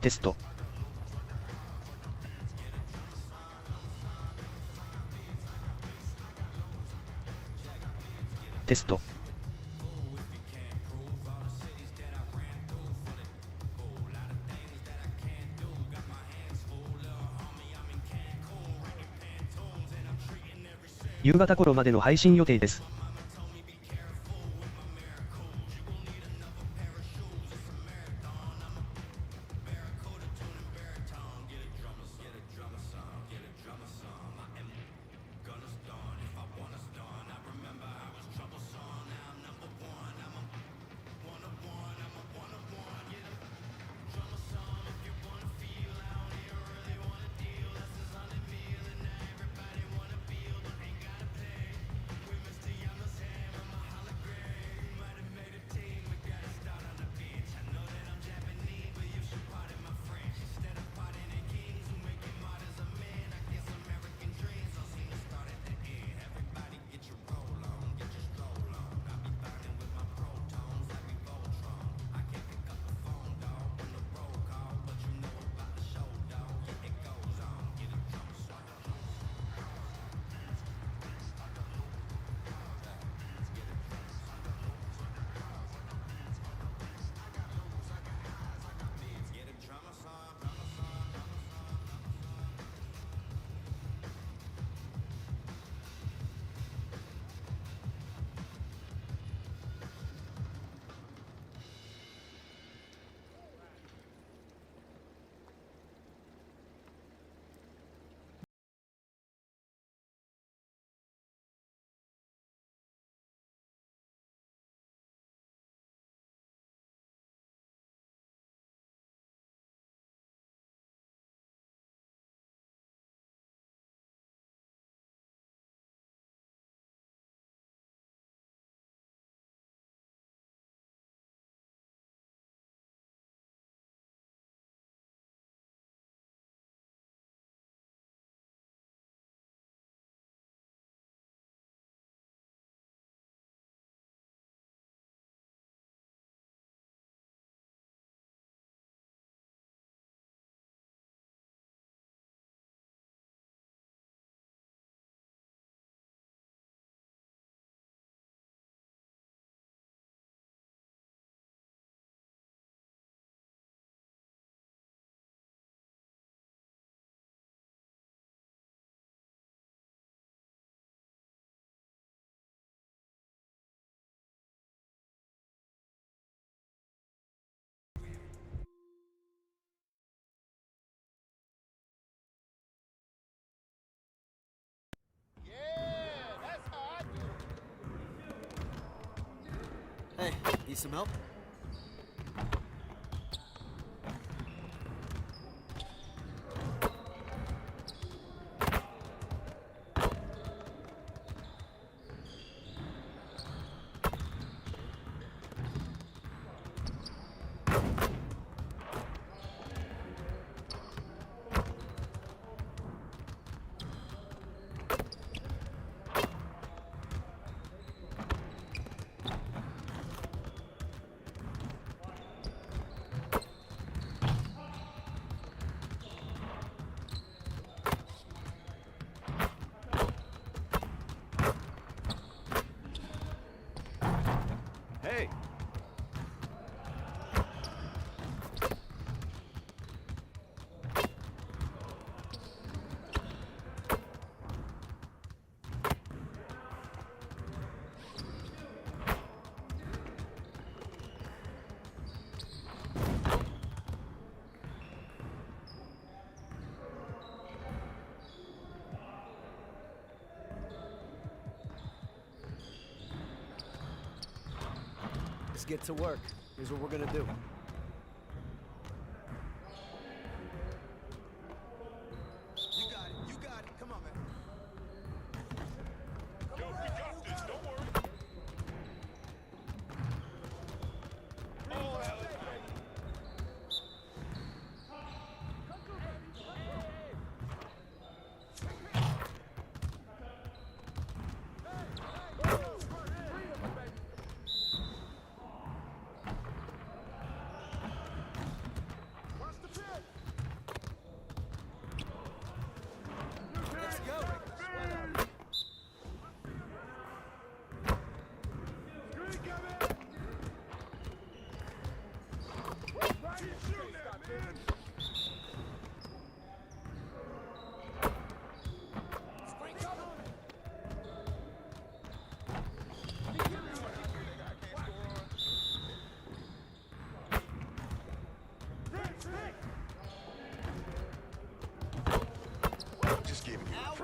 テストテスト夕方頃までの配信予定です。Hey, need some help? Hey! Let's get to work. Here's what we're gonna do. You got it. You got it. Come on, man. Yo, we got this. Don't worry. Oh, hell yeah.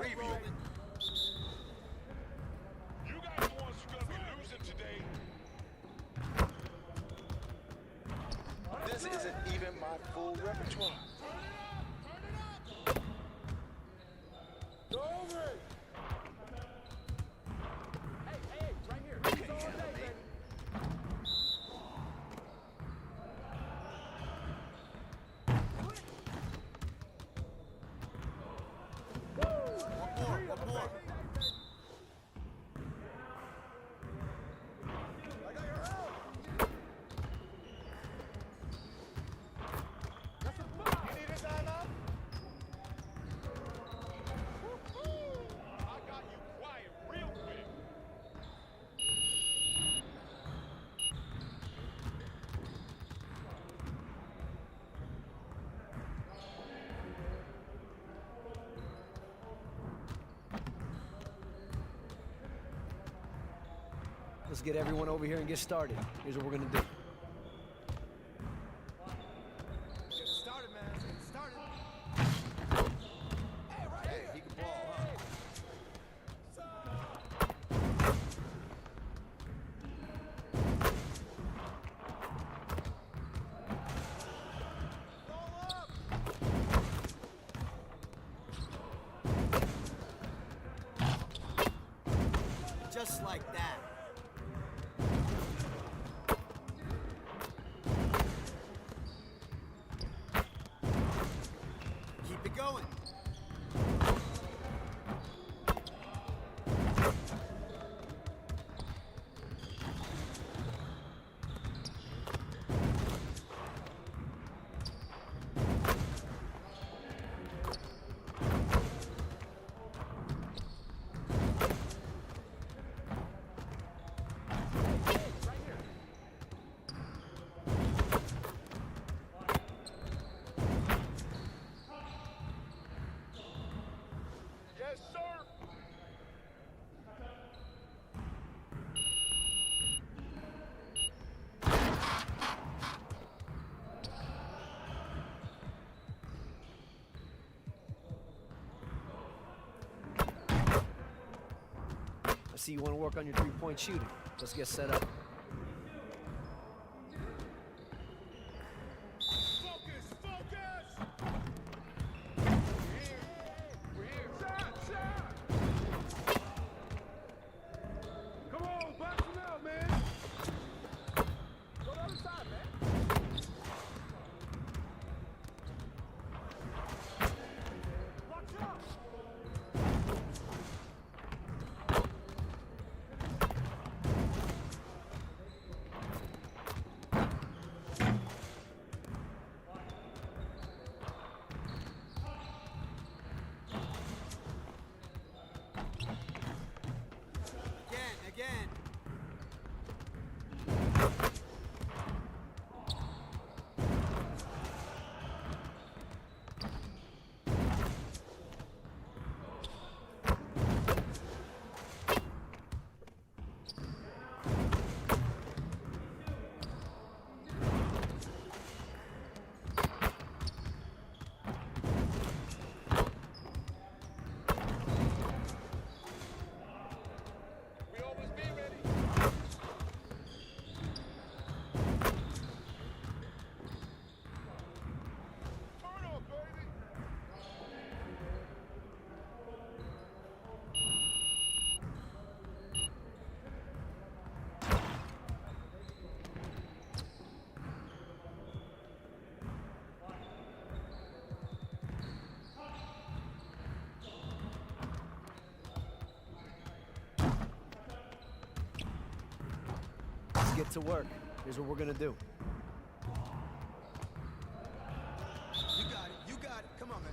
preview. You guys the ones who gonna be losing today. This isn't even my full repertoire. One more. You need a timeout? I got you quiet real quick. Let's get everyone over here and get started. Here's what we're gonna do. Get started, man. Get started. Hey, he can ball, huh? Just like that. Keep it going. Yes, sir. I see you want to work on your three-point shooting. Let's get set up. Focus, focus. We're here. We're here. Shot, shot. Come on, box him out, man. Go the other side, man. Watch out. Again. We always be ready. Turn up, baby. Let's get to work. Here's what we're gonna do. You got it. You got it. Come on, man.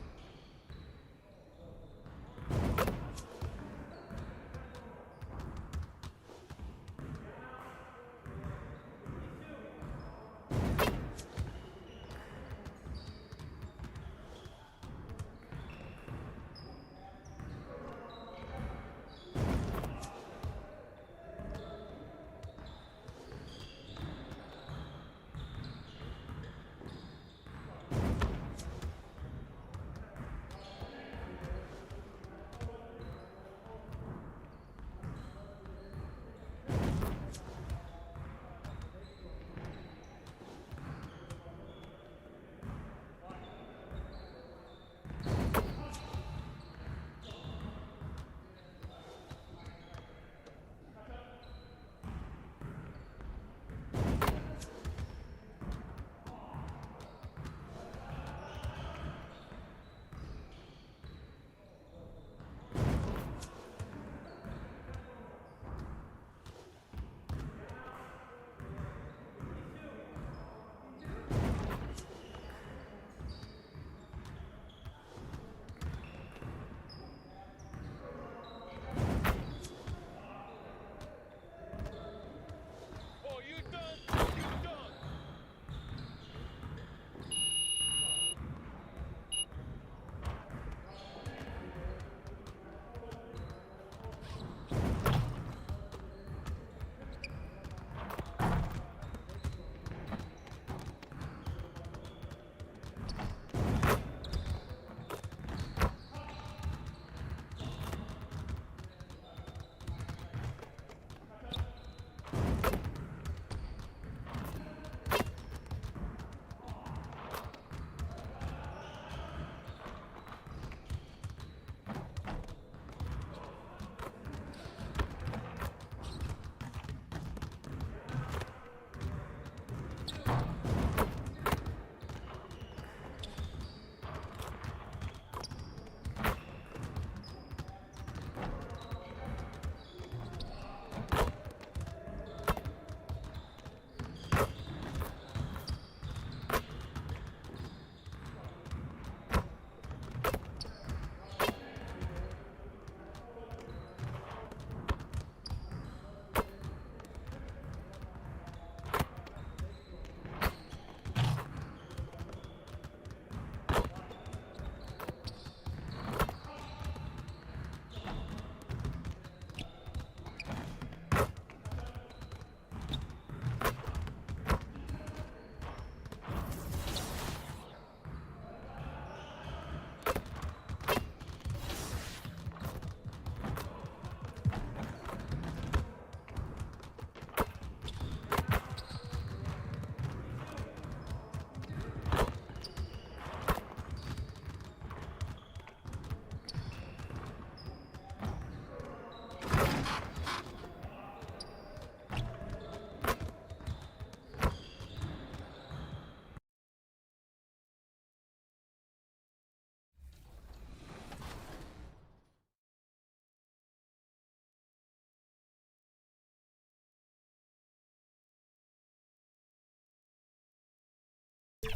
Well,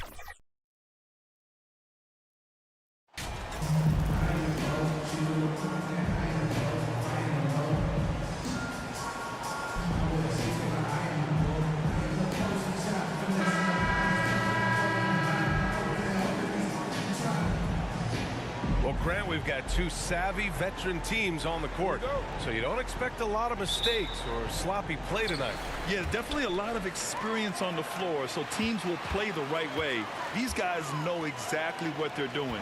Grant, we've got two savvy veteran teams on the court, so you don't expect a lot of mistakes or sloppy play tonight. Yeah, definitely a lot of experience on the floor, so teams will play the right way. These guys know exactly what they're doing.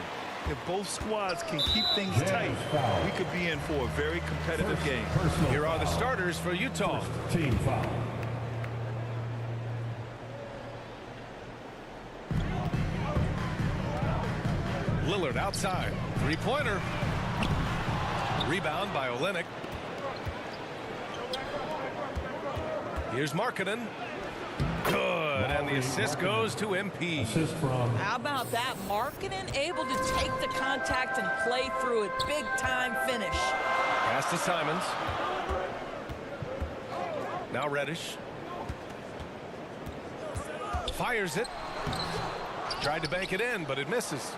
If both squads can keep things tight, we could be in for a very competitive game. Here are the starters for Utah. Team foul. Lillard outside. Three-pointer. Rebound by Olynyk. Here's Markkanen. Good, and the assist goes to MP. Assist from How about that? Markkanen able to take the contact and play through it. Big time finish. Pass to Simons. Now Reddish. Fires it. Tried to bank it in, but it misses.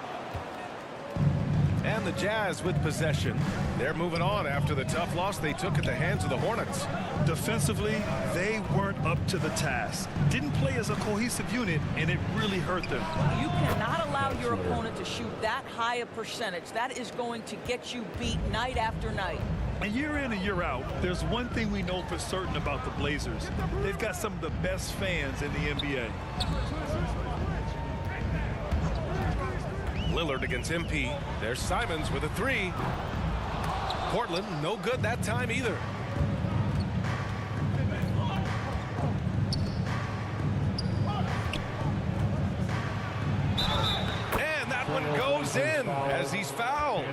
And the Jazz with possession. They're moving on after the tough loss they took at the hands of the Hornets. Defensively, they weren't up to the task. Didn't play as a cohesive unit, and it really hurt them. You cannot allow your opponent to shoot that high a percentage. That is going to get you beat night after night. And year in and year out, there's one thing we know for certain about the Blazers. They've got some of the best fans in the NBA. Lillard against MP. There's Simons with a three. Portland, no good that time either. And that one goes in as he's fouled.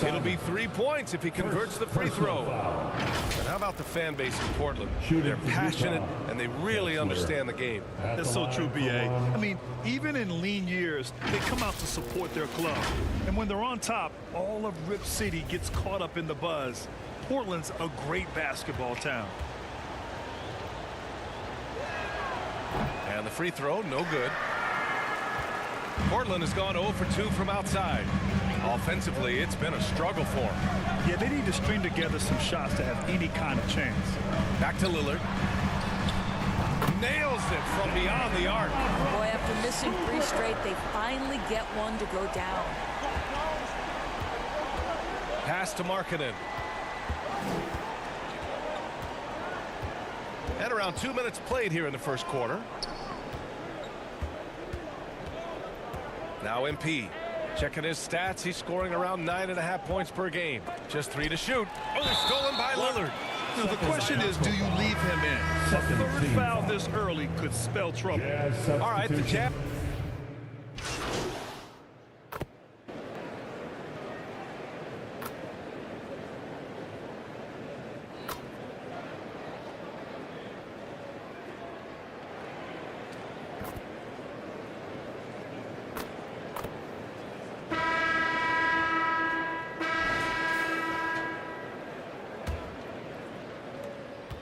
It'll be 3 points if he converts the free throw. And how about the fan base in Portland? They're passionate and they really understand the game. That's so true, B.A. I mean, even in lean years, they come out to support their club. And when they're on top, all of Rip City gets caught up in the buzz. Portland's a great basketball town. And the free throw, no good. Portland has gone 0 for 2 from outside. Offensively, it's been a struggle for them. Yeah, they need to string together some shots to have any kind of chance. Back to Lillard. Nails it from beyond the arc. Boy, after missing 3 straight, they finally get one to go down. Pass to Markkanen. And around 2 minutes played here in the first quarter. Now MP. Checking his stats, he's scoring around 9.5 points per game. Just 3 to shoot. Oh, stolen by Lillard. Now, the question is, do you leave him in? A third foul this early could spell trouble. All right, the Jazz.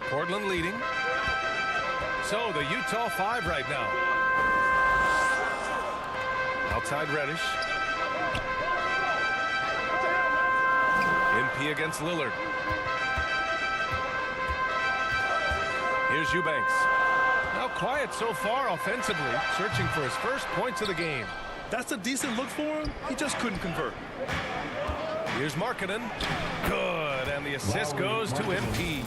Portland leading. So the Utah 5 right now. Outside Reddish. MP against Lillard. Here's Eubanks. Now quiet so far offensively, searching for his first points of the game. That's a decent look for him. He just couldn't convert. Here's Markkanen. Good, and the assist goes to MP.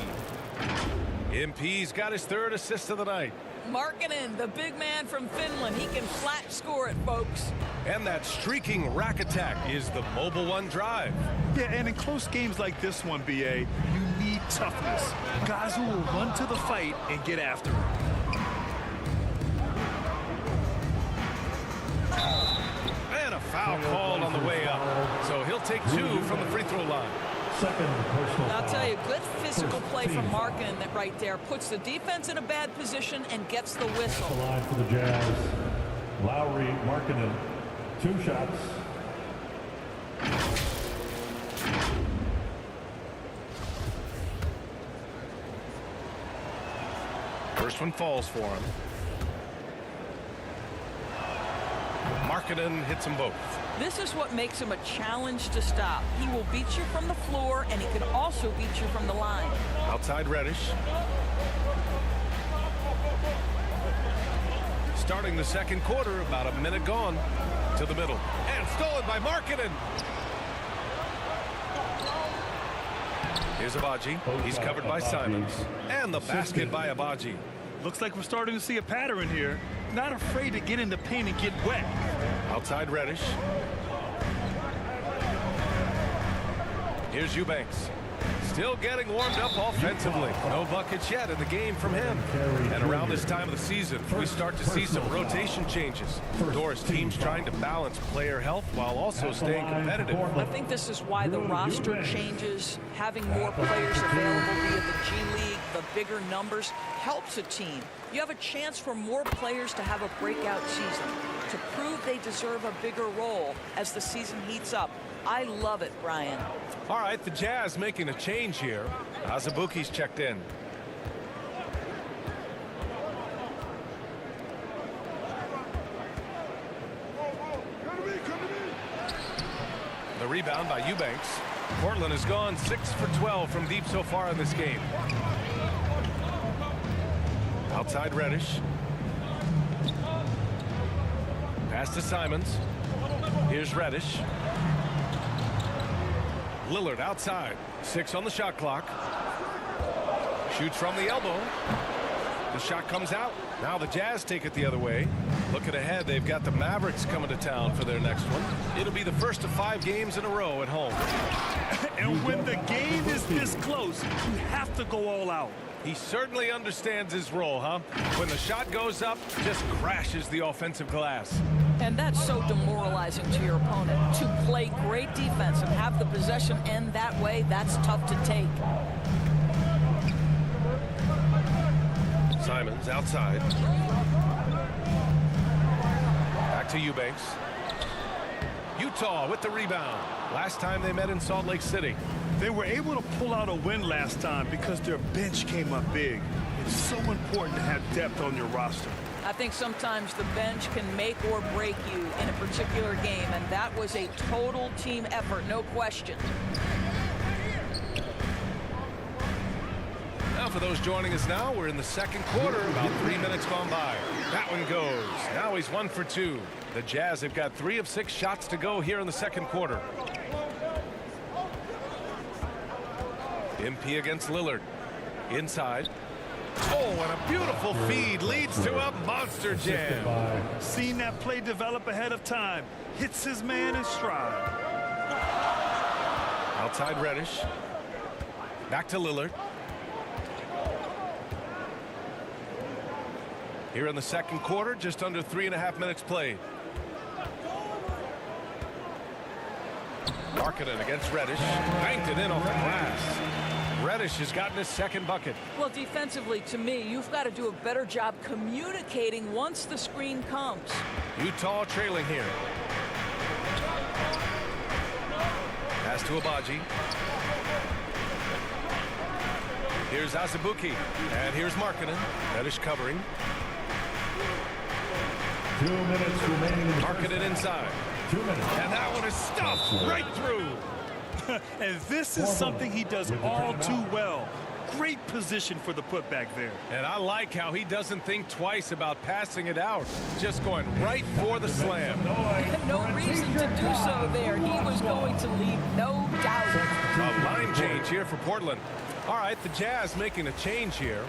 MP's got his 3rd assist of the night. Markkanen, the big man from Finland. He can flat score it, folks. And that streaking rack attack is the Mobile One drive. Yeah, and in close games like this one, B.A., you need toughness. Guys who will run to the fight and get after it. And a foul called on the way up. So he'll take 2 from the free throw line. I'll tell you, good physical play from Markkanen that right there puts the defense in a bad position and gets the whistle. the line for the Jazz. Lowry, Markkanen, 2 shots. First one falls for him. Markkanen hits them both. This is what makes him a challenge to stop. He will beat you from the floor, and he can also beat you from the line. Outside Reddish. Starting the second quarter, about a minute gone. To the middle. And stolen by Markkanen. Here's Abaji. He's covered by Simons. And the basket by Abaji. Looks like we're starting to see a pattern here. Not afraid to get in the paint and get wet. Outside Reddish. Here's Eubanks. Still getting warmed up offensively. No buckets yet in the game from him. And around this time of the season, we start to see some rotation changes. Doris, teams trying to balance player health while also staying competitive. I think this is why the roster changes. Having more players available via the G League, the bigger numbers, helps a team. You have a chance for more players to have a breakout season, to prove they deserve a bigger role as the season heats up. I love it, Brian. All right, the Jazz making a change here. Azubuike's checked in. The rebound by Eubanks. Portland has gone 6 for 12 from deep so far in this game. Outside Reddish. Pass to Simons. Here's Reddish. Lillard outside. 6 on the shot clock. Shoots from the elbow. The shot comes out. Now the Jazz take it the other way. Looking ahead, they've got the Mavericks coming to town for their next one. It'll be the first of 5 games in a row at home. And when the game is this close, you have to go all out. He certainly understands his role, huh? When the shot goes up, just crashes the offensive glass. And that's so demoralizing to your opponent. To play great defense and have the possession end that way, that's tough to take. Simons outside. Back to Eubanks. Utah with the rebound. Last time they met in Salt Lake City. They were able to pull out a win last time because their bench came up big. It's so important to have depth on your roster. I think sometimes the bench can make or break you in a particular game, and that was a total team effort, no question. Now for those joining us now, we're in the second quarter, about 3 minutes gone by. That one goes. Now he's 1 for 2. The Jazz have got 3 of 6 shots to go here in the second quarter. MP against Lillard. Inside. Oh, and a beautiful feed leads to a monster jam. Seen that play develop ahead of time. Hits his man in stride. Outside Reddish. Back to Lillard. Here in the second quarter, just under 3.5 minutes played. Markkanen against Reddish. Banked it in off the glass. Reddish has gotten his second bucket. Well, defensively, to me, you've got to do a better job communicating once the screen comes. Utah trailing here. Pass to Abaji. Here's Azubuike. And here's Markkanen. Reddish covering. 2 minutes remaining. Markkanen inside. 2 minutes. And that one is stuffed right through. And this is something he does all too well. Great position for the putback there. And I like how he doesn't think twice about passing it out. Just going right for the slam. No reason to do so there. He was going to leave, no doubt. A line change here for Portland. All right, the Jazz making a change here.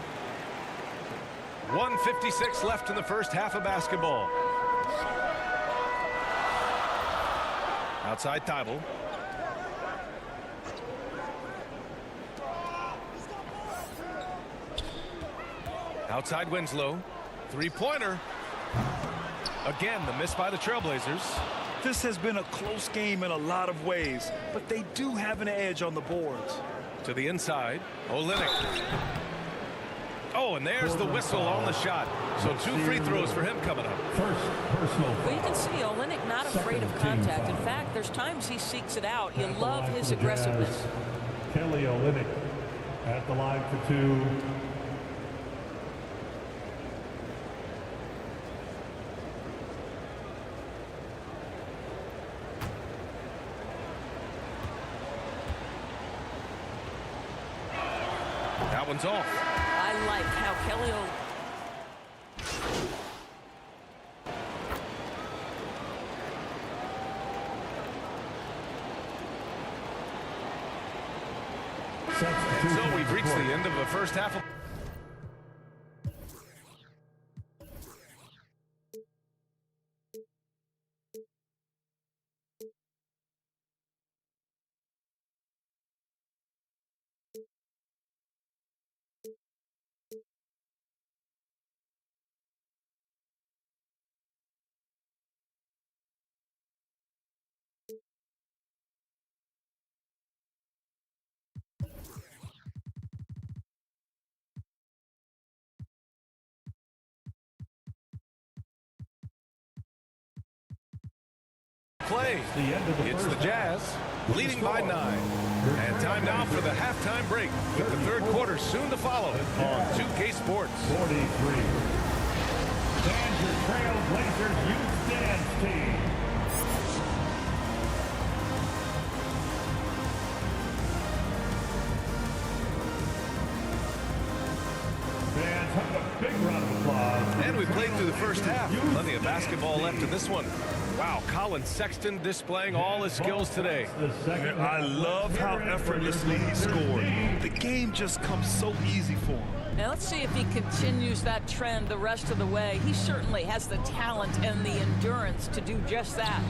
1:56 left in the first half of basketball. Outside Thibault. Outside Winslow. Three-pointer. Again, the miss by the Trailblazers. This has been a close game in a lot of ways, but they do have an edge on the boards. To the inside. Olynyk. Oh, and there's the whistle on the shot. So 2 free throws for him coming up. First personal. Well, you can see Olynyk not afraid of contact. In fact, there's times he seeks it out. You love his aggressiveness. Kelly Olynyk at the line for 2. That one's off. I like how Kelly So we've reached the end of the first half of... play. It's the Jazz leading by 9. And time now for the halftime break with the third quarter soon to follow on 2K Sports. 43. Stands your Trailblazers Youth Dance Team. Fans, have a big round of applause. And we played through the first half. Plenty of basketball left in this one. Wow, Colin Sexton displaying all his skills today. I love how effortlessly he scored. The game just comes so easy for him. Now let's see if he continues that trend the rest of the way. He certainly has the talent and the endurance to do just that.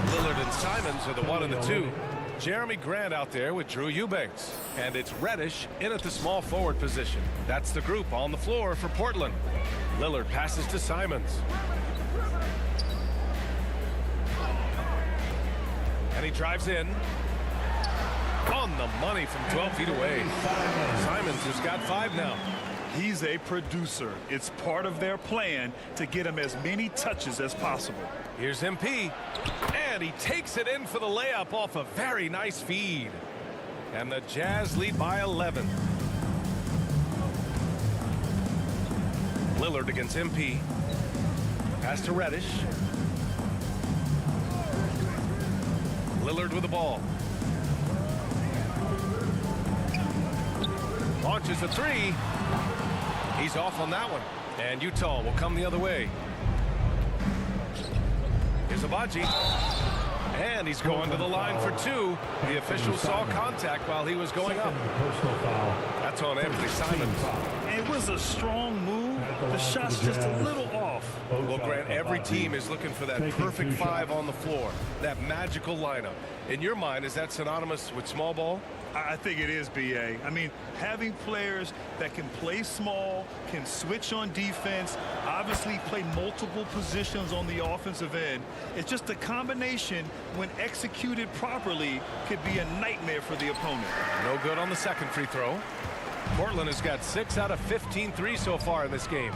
Lillard and Simons are the 1 and the 2. Jeremy Grant out there with Drew Eubanks. And it's Reddish in at the small forward position. That's the group on the floor for Portland. Lillard passes to Simons. And he drives in. On the money from 12 feet away. Simons has got 5 now. He's a producer. It's part of their plan to get him as many touches as possible. Here's MP. And he takes it in for the layup off a very nice feed. And the Jazz lead by 11. Lillard against MP. Pass to Reddish. Lillard with the ball. Launches a 3. He's off on that one. And Utah will come the other way. Here's Abaji. And he's going to the line for 2. The official saw contact while he was going up. That's on Anthony Simons. It was a strong move. The shot's just a little off. Well, Grant, every team is looking for that perfect 5 on the floor. That magical lineup. In your mind, is that synonymous with small ball? I think it is, B.A. I mean, having players that can play small, can switch on defense, obviously play multiple positions on the offensive end. It's just a combination, when executed properly, could be a nightmare for the opponent. No good on the second free throw. Portland has got 6 out of 15 threes so far in this game.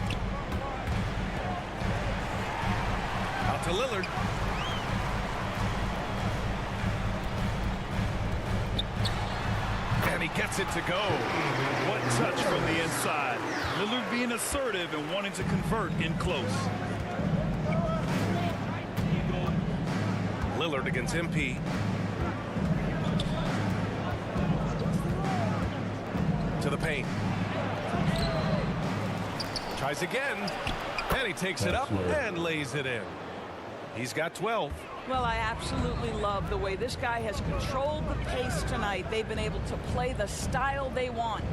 Out to Lillard. And he gets it to go. What touch from the inside. Lillard being assertive and wanting to convert in close. Lillard against MP. To the paint. Tries again. And he takes it up and lays it in. He's got 12. Well, I absolutely love the way this guy has controlled the pace tonight. They've been able to play the style they want.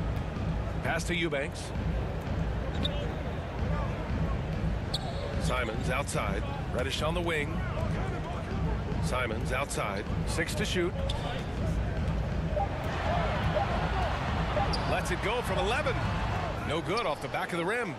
Pass to Eubanks. Simons outside. Reddish on the wing. Simons outside. 6 to shoot. Lets it go from 11. No good off the back of the rim.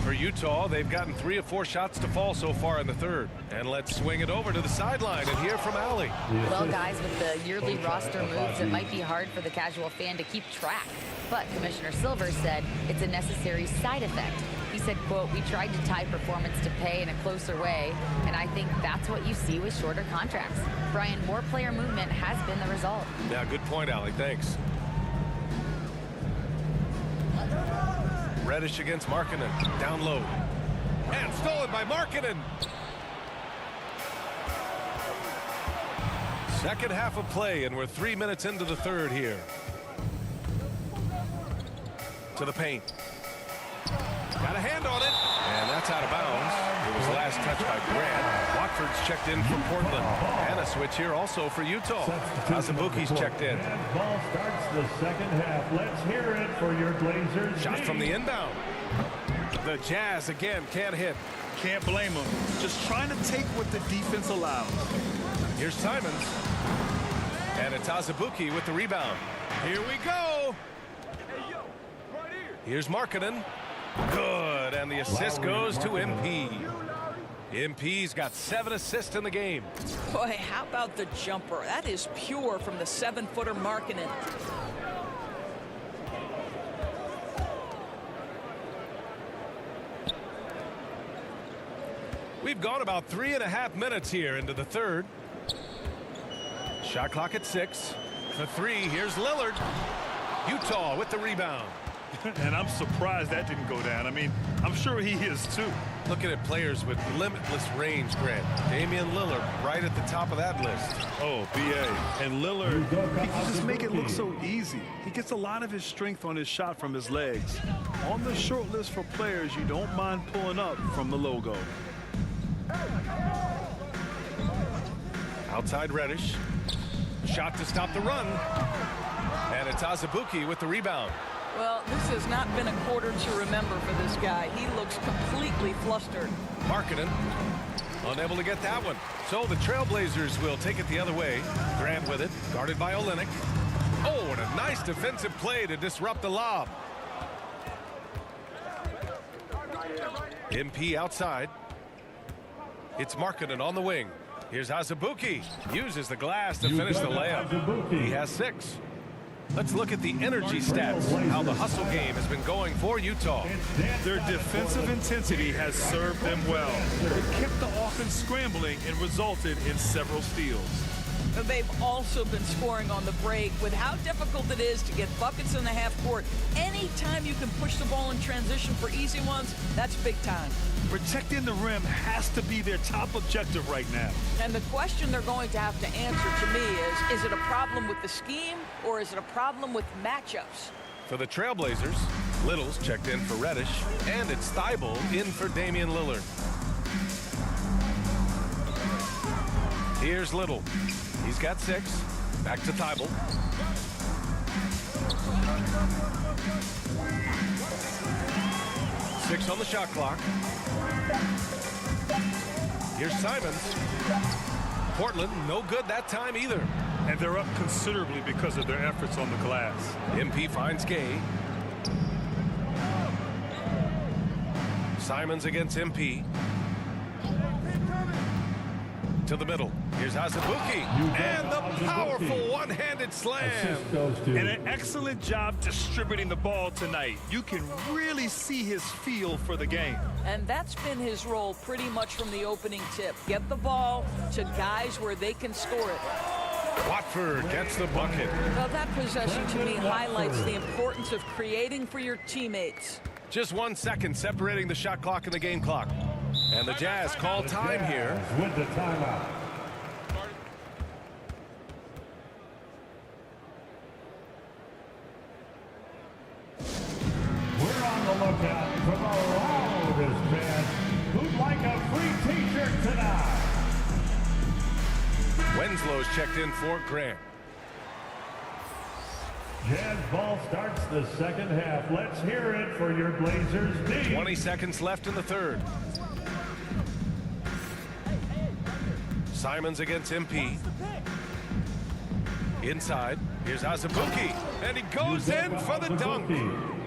For Utah, they've gotten 3 of 4 shots to fall so far in the third. And let's swing it over to the sideline and hear from Allie. Well, guys, with the yearly roster moves, it might be hard for the casual fan to keep track. But Commissioner Silver said it's a necessary side effect. He said, quote, "We tried to tie performance to pay in a closer way, and I think that's what you see with shorter contracts." Brian, more player movement has been the result. Yeah, good point, Allie. Thanks. Reddish against Markkanen. Down low. And stolen by Markkanen. Second half of play, and we're 3 minutes into the third here. to the paint. Got a hand on it, and that's out of bounds. It was last touched by Grant. Watford's checked in for Portland. And a switch here also for Utah. Azubuike's checked in. Ball starts the second half. Let's hear it for your Blazers. Shot from the inbound. The Jazz again can't hit. Can't blame him. Just trying to take what the defense allows. Here's Simons. And it's Azubuike with the rebound. Here we go. Here's Markkanen. Good, and the assist goes to MP. MP's got 7 assists in the game. Boy, how about the jumper? That is pure from the 7-footer Markkanen. We've gone about 3.5 minutes here into the third. Shot clock at 6. For 3, here's Lillard. Utah with the rebound. And I'm surprised that didn't go down. I mean, I'm sure he is too. Looking at players with limitless range, Grant. Damian Lillard right at the top of that list. Oh, B.A. And Lillard, he can just make it look so easy. He gets a lot of his strength on his shot from his legs. On the short list for players you don't mind pulling up from the logo. Outside Reddish. Shot to stop the run. And it's Azubuike with the rebound. Well, this has not been a quarter to remember for this guy. He looks completely flustered. Markkanen unable to get that one. So the Trailblazers will take it the other way. Grant with it, guarded by Olynyk. Oh, and a nice defensive play to disrupt the lob. MP outside. It's Markkanen on the wing. Here's Azubuike. Uses the glass to finish the layup. He has 6. Let's look at the energy stats, how the hustle game has been going for Utah. Their defensive intensity has served them well. It kept the offense scrambling and resulted in several steals. They've also been scoring on the break. With how difficult it is to get buckets in the half court, anytime you can push the ball in transition for easy ones, that's big time. Protecting the rim has to be their top objective right now. And the question they're going to have to answer to me is it a problem with the scheme or is it a problem with matchups? For the Trailblazers, Little's checked in for Reddish, and it's Thibault in for Damian Lillard. Here's Little. He's got 6. Back to Thibault. Six on the shot clock. Here's Simons. Portland, no good that time either. And they're up considerably because of their efforts on the glass. MP finds Gay. Simons against MP. To the middle. Here's Azubuike. And the powerful one-handed slam. And an excellent job distributing the ball tonight. You can really see his feel for the game. And that's been his role pretty much from the opening tip. Get the ball to guys where they can score it. Watford gets the bucket. Well, that possession to me highlights the importance of creating for your teammates. Just 1 second separating the shot clock and the game clock. And the Jazz call time here. With the timeout. We're on the lookout for the loudest fans who'd like a free t-shirt tonight. Wenslow's checked in for Grant. Jazz ball starts the second half. Let's hear it for your Blazers. 20 seconds left in the third. Simons against MP. Inside. Here's Azubuike. And he goes in for the dunk.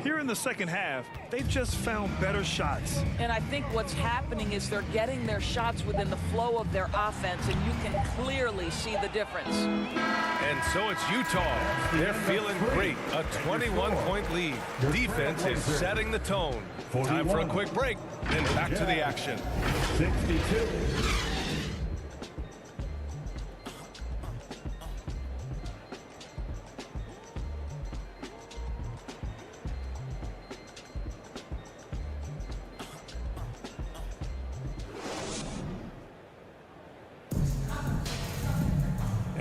Here in the second half, they've just found better shots. And I think what's happening is they're getting their shots within the flow of their offense, and you can clearly see the difference. And so it's Utah. They're feeling great. A 21-point lead. Defense is setting the tone. Time for a quick break, then back to the action. 62.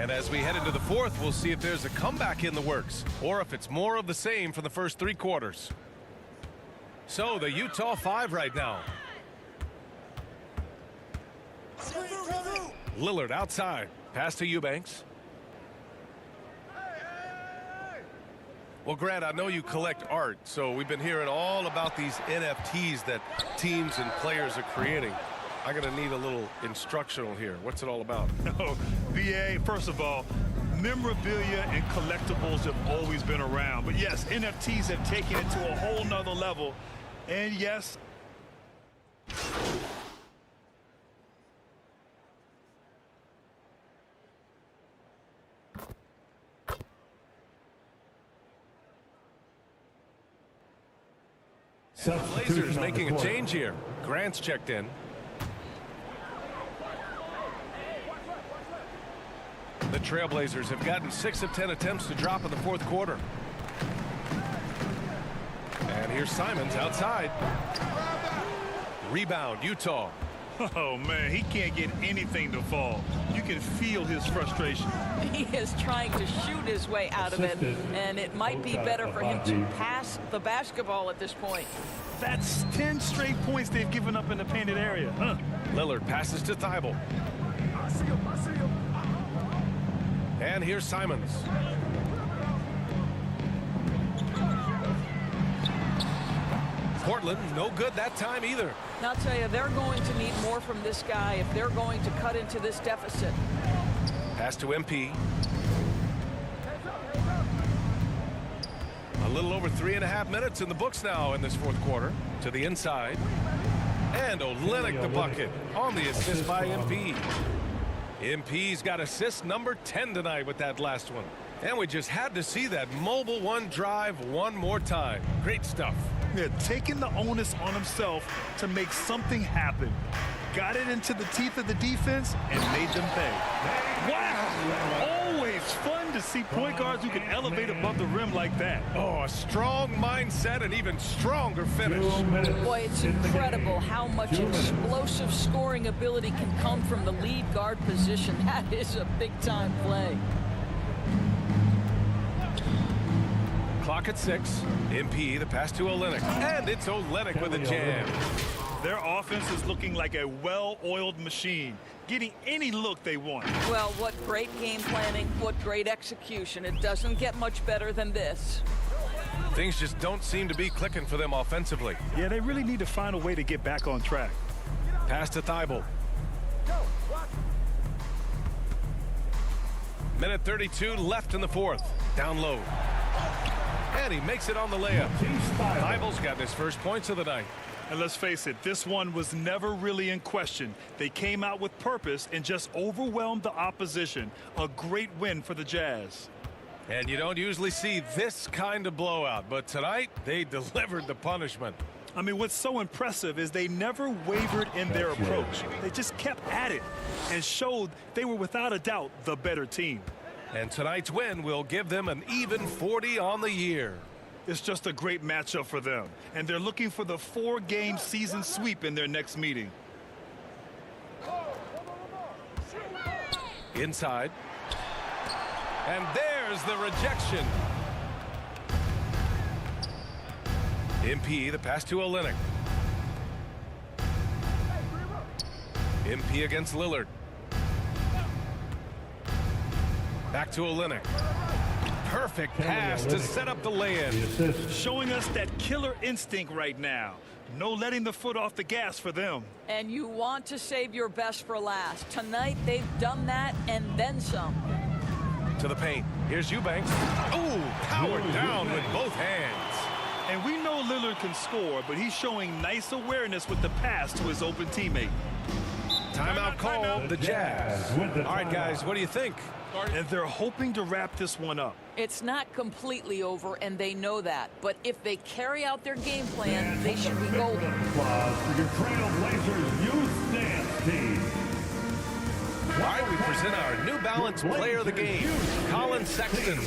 And as we head into the fourth, we'll see if there's a comeback in the works or if it's more of the same from the first 3 quarters. So the Utah 5 right now. Lillard outside. Pass to Eubanks. Well, Grant, I know you collect art, so we've been hearing all about these NFTs that teams and players are creating. I'm going to need a little instructional here. What's it all about? Oh, VA, first of all, memorabilia and collectibles have always been around. But yes, NFTs have taken it to a whole nother level. And yes, Blazers making a change here. Grant's checked in. The Trailblazers have gotten 6 of 10 attempts to drop in the fourth quarter. And here's Simons outside. Rebound, Utah. oh man, he can't get anything to fall. You can feel his frustration. He is trying to shoot his way out of it, and it might be better for him to pass the basketball at this point. That's 10 straight points they've given up in the painted area. Lillard passes to Thibault. And here's Simons. Portland, no good that time either. And I'll tell you, they're going to need more from this guy if they're going to cut into this deficit. Pass to MP. A little over 3.5 minutes in the books now in this fourth quarter. To the inside. And Olynyk the bucket on the assist by MP. MP's got assist number 10 tonight with that last one. And we just had to see that mobile one drive one more time. Great stuff. Yeah, taking the onus on himself to make something happen. Got it into the teeth of the defense and made them pay. Wow! Always fun to see point guards who can elevate above the rim like that. Oh, a strong mindset and even stronger finish. Boy, it's incredible how much explosive scoring ability can come from the lead guard position. That is a big-time play. Clock at 6. MP, the pass to Olynyk. And it's Olynyk with a jam. Their offense is looking like a well-oiled machine, getting any look they want. Well, what great game planning, what great execution. It doesn't get much better than this. Things just don't seem to be clicking for them offensively. Yeah, they really need to find a way to get back on track. Pass to Thibault. Minute 32 left in the fourth. Down low. And he makes it on the layup. Thibault's got his first points of the night. And let's face it, this one was never really in question. They came out with purpose and just overwhelmed the opposition. A great win for the Jazz. And you don't usually see this kind of blowout, but tonight they delivered the punishment. I mean, what's so impressive is they never wavered in their approach. They just kept at it and showed they were without a doubt the better team. And tonight's win will give them an even 40 on the year. It's just a great matchup for them, and they're looking for the 4-game season sweep in their next meeting. Inside. And there's the rejection. MP, the pass to Olynyk. MP against Lillard. Back to Olynyk. Perfect pass to set up the lay-in. Showing us that killer instinct right now. No letting the foot off the gas for them. And you want to save your best for last. Tonight, they've done that and then some. To the paint. Here's Eubanks. Ooh, powered down with both hands. And we know Lillard can score, but he's showing nice awareness with the pass to his open teammate. Timeout call, the Jazz. All right, guys, what do you think? And they're hoping to wrap this one up. It's not completely over, and they know that. But if they carry out their game plan, they should be golden. Applause for your Trailblazers youth dance team. All right, we present our New Balance player of the game, Colin Sexton.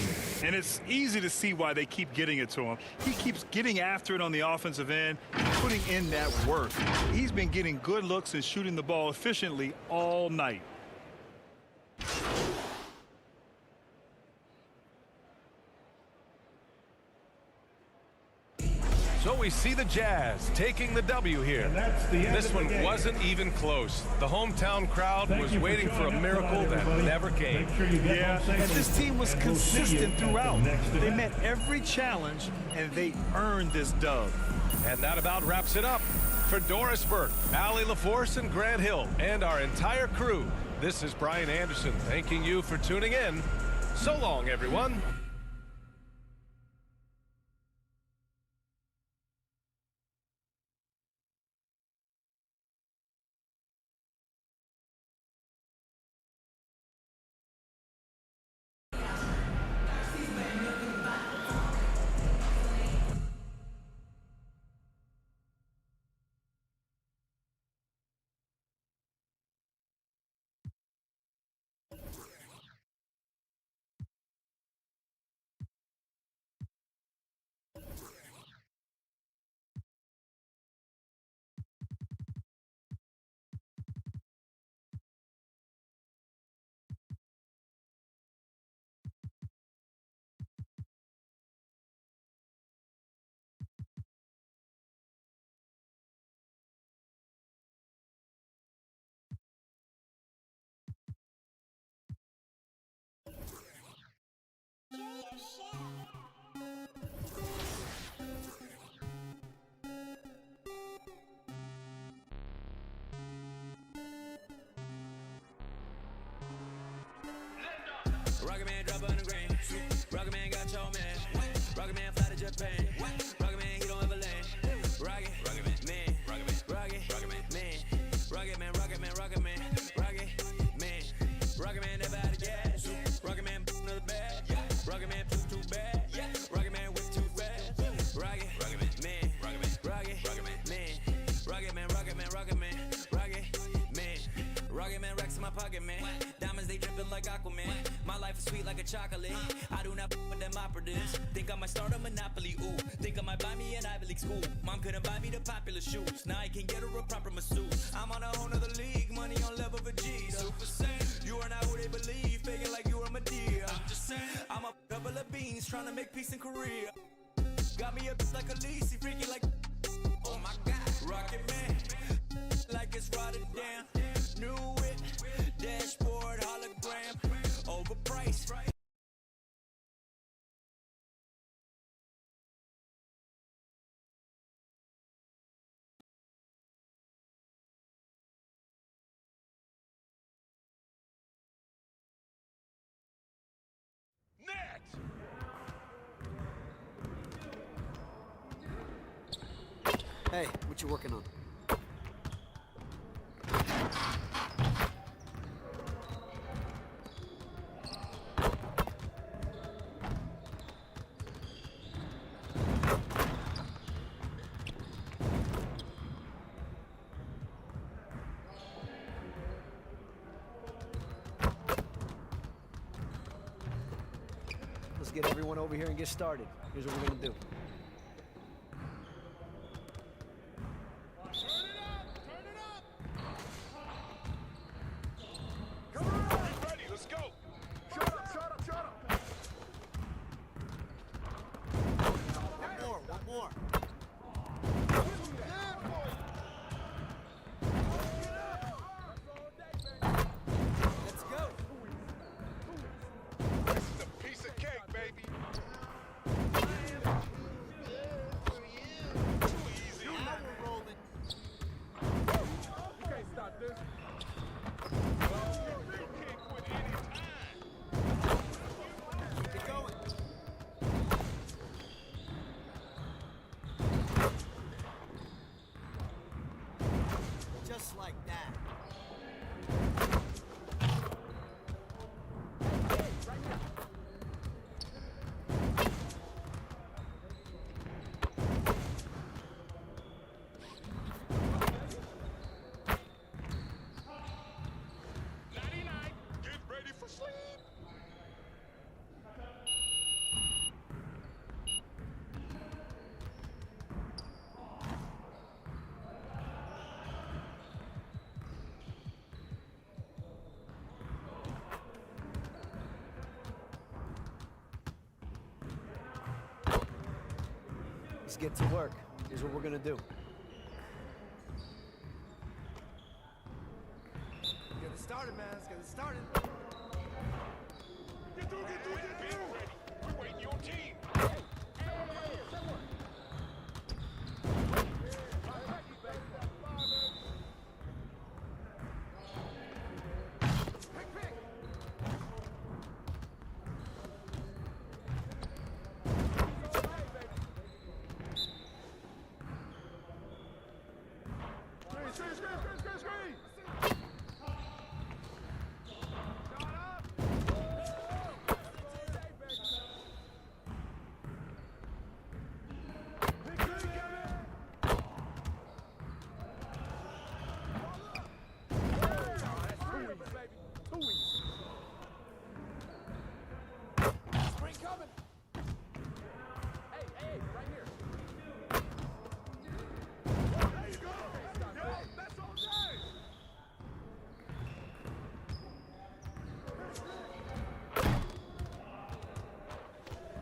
And it's easy to see why they keep getting it to him. He keeps getting after it on the offensive end, putting in that work. He's been getting good looks and shooting the ball efficiently all night. So we see the Jazz taking the W here. And that's the end This of the one game. wasn't even close. The hometown crowd Thank was you for waiting for a showing up miracle tonight, that everybody. never came. Make sure you get Yeah, home safely. and this team was And we'll see you consistent at the throughout. next They event. met every challenge, and they earned this dub. And that about wraps it up. For Doris Burke, Allie LaForce, and Grant Hill, and our entire crew, this is Brian Anderson thanking you for tuning in. So long, everyone. Rocket Man drop on the grain. Rocket Man got your man. Rocket Man fly to Japan. Rocket Man, he don't ever land. Rocket Man, Rocket Man, Rocket Man, Rocket Man, Rocket Man, Rocket Man, Rocket Man, Rocket Man never out of gas. Rocket Man another bad. Rocket Man too bad. Rocket Man whip too fast. Rocket Man, Rocket Man, Rocket Man, Rocket Man, Rocket Man, Rocket Man, Rocket Man, Rocket Man racks in my pocket, man. Diamonds they dripping like Aquaman. My life is sweet like a chocolate. I do not with them operatives. Think I might start a monopoly, ooh. Think I might buy me an Ivy League school. Mom couldn't buy me the popular shoes. Now I can get her a proper masseuse. I'm on a whole nother league, money on level of a G. Super Saiyan. You are not who they believe, faking like you are Medea. I'm just saying. I'm a couple of beans trying to make peace in Korea. Got me a bitch like a Lisi, freaky like. Oh my God, Rocket Man, like it's Rotterdam. New it, dashboard hologram, overpriced. Net! Hey, what you working on? Let's get everyone over here and get started. Here's what we're gonna do. Ready, let's go! One more. Let's go. This is a piece of cake, baby! Now we're rolling. Keep it going. Just like that. Get ready for sleep! Let's get to work. Here's what we're gonna do. Get it started, man. Let's get it started. Get through. Be ready. We're waiting your team.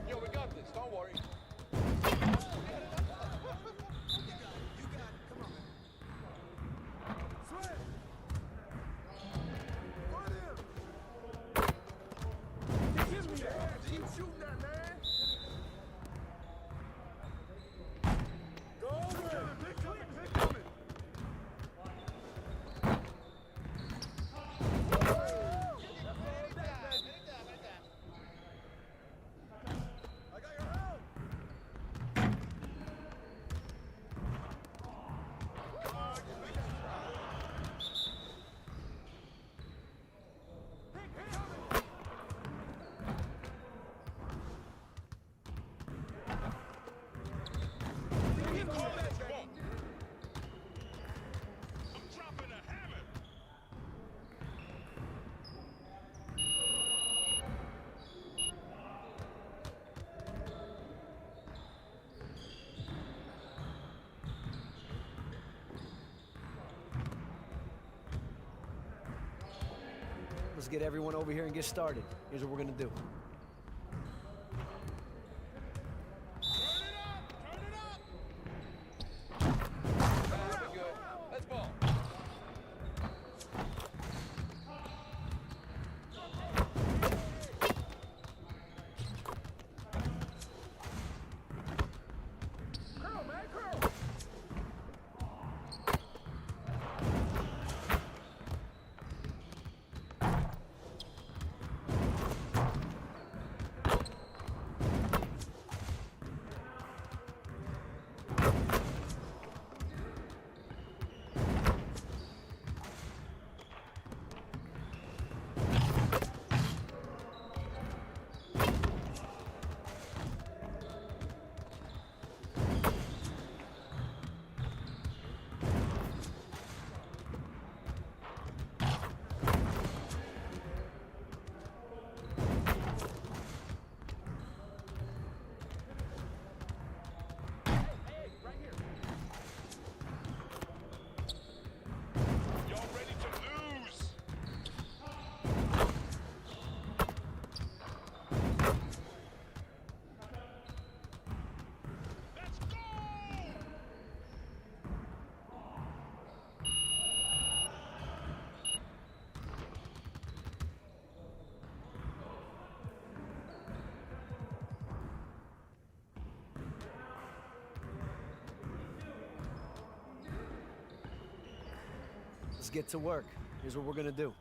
Yo, we got this. Don't worry. You got it. Come on, man. Swing. Go there. Give me that. Keep shooting that, man. Go over. Big coming. I got your help. Call that you want. I'm dropping a hammer. Let's get everyone over here and get started. Here's what we're gonna do. We're good. Let's ball. Y'all ready to lose? Let's go! Let's get to work. Here's what we're gonna do.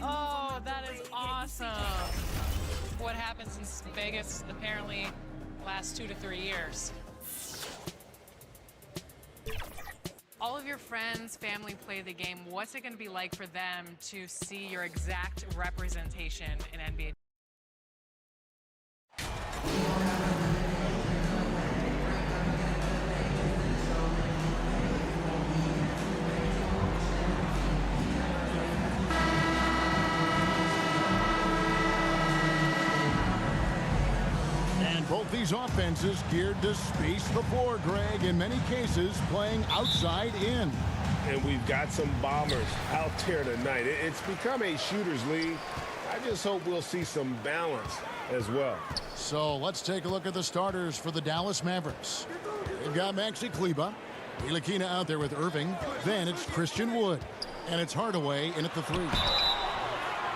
Oh, that is awesome. What happens in Vegas apparently lasts 2 to 3 years. All of your friends, family play the game. What's it going to be like for them to see your exact representation in NBA? Both these offenses geared to space the floor, Greg, in many cases playing outside in. And we've got some bombers out there tonight. It's become a shooter's league. I just hope we'll see some balance as well. So let's take a look at the starters for the Dallas Mavericks. They've got Maxi Kleber, Ntilikina out there with Irving. Then it's Christian Wood. And it's Hardaway in at the 3.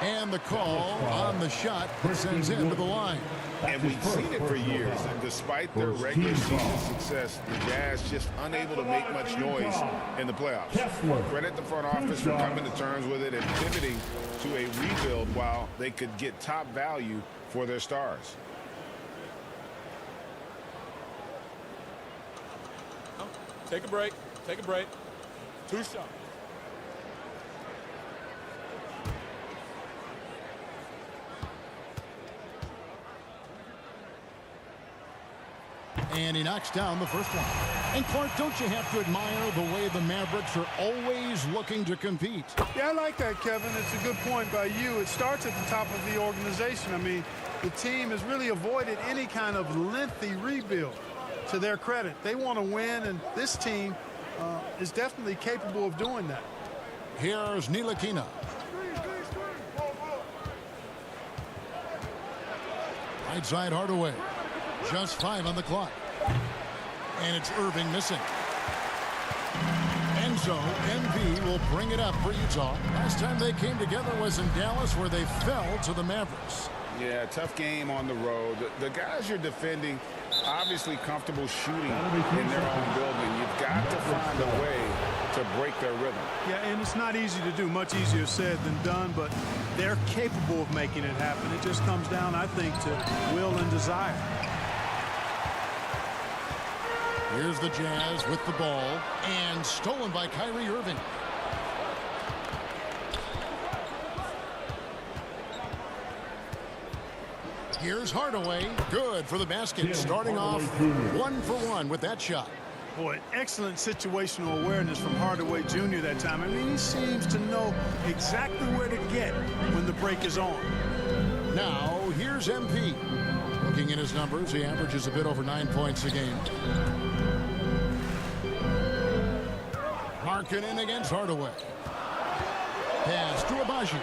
And the call on the shot sends him to the line. And we've seen it for years. And despite their regular season success, the Jazz just unable to make much noise in the playoffs. Credit the front office for coming to terms with it and pivoting to a rebuild while they could get top value for their stars. Take a break. Take a break. 2 shots. And he knocks down the first one. And Clark, don't you have to admire the way the Mavericks are always looking to compete? Yeah, I like that, Kevin. It's a good point by you. It starts at the top of the organization. I mean, the team has really avoided any kind of lengthy rebuild. To their credit, they want to win, and this team is definitely capable of doing that. Here's Ntilikina. Right side Hardaway. Just 5 on the clock. And it's Irving missing. And so MV will bring it up for Utah. Last time they came together was in Dallas, where they fell to the Mavericks. Yeah, tough game on the road. The guys you're defending, obviously comfortable shooting in their own building. You've got to find a way to break their rhythm. Yeah, and it's not easy to do. Much easier said than done, but they're capable of making it happen. It just comes down, I think, to will and desire. Here's the Jazz with the ball, and stolen by Kyrie Irving. Here's Hardaway. Good for the basket. Starting off 1 for 1 with that shot. Boy, excellent situational awareness from Hardaway Jr. that time. I mean, he seems to know exactly where to get when the break is on. Now, here's MP. Looking at his numbers, he averages a bit over 9 points a game. Markkanen against Hardaway. Pass to Abaji.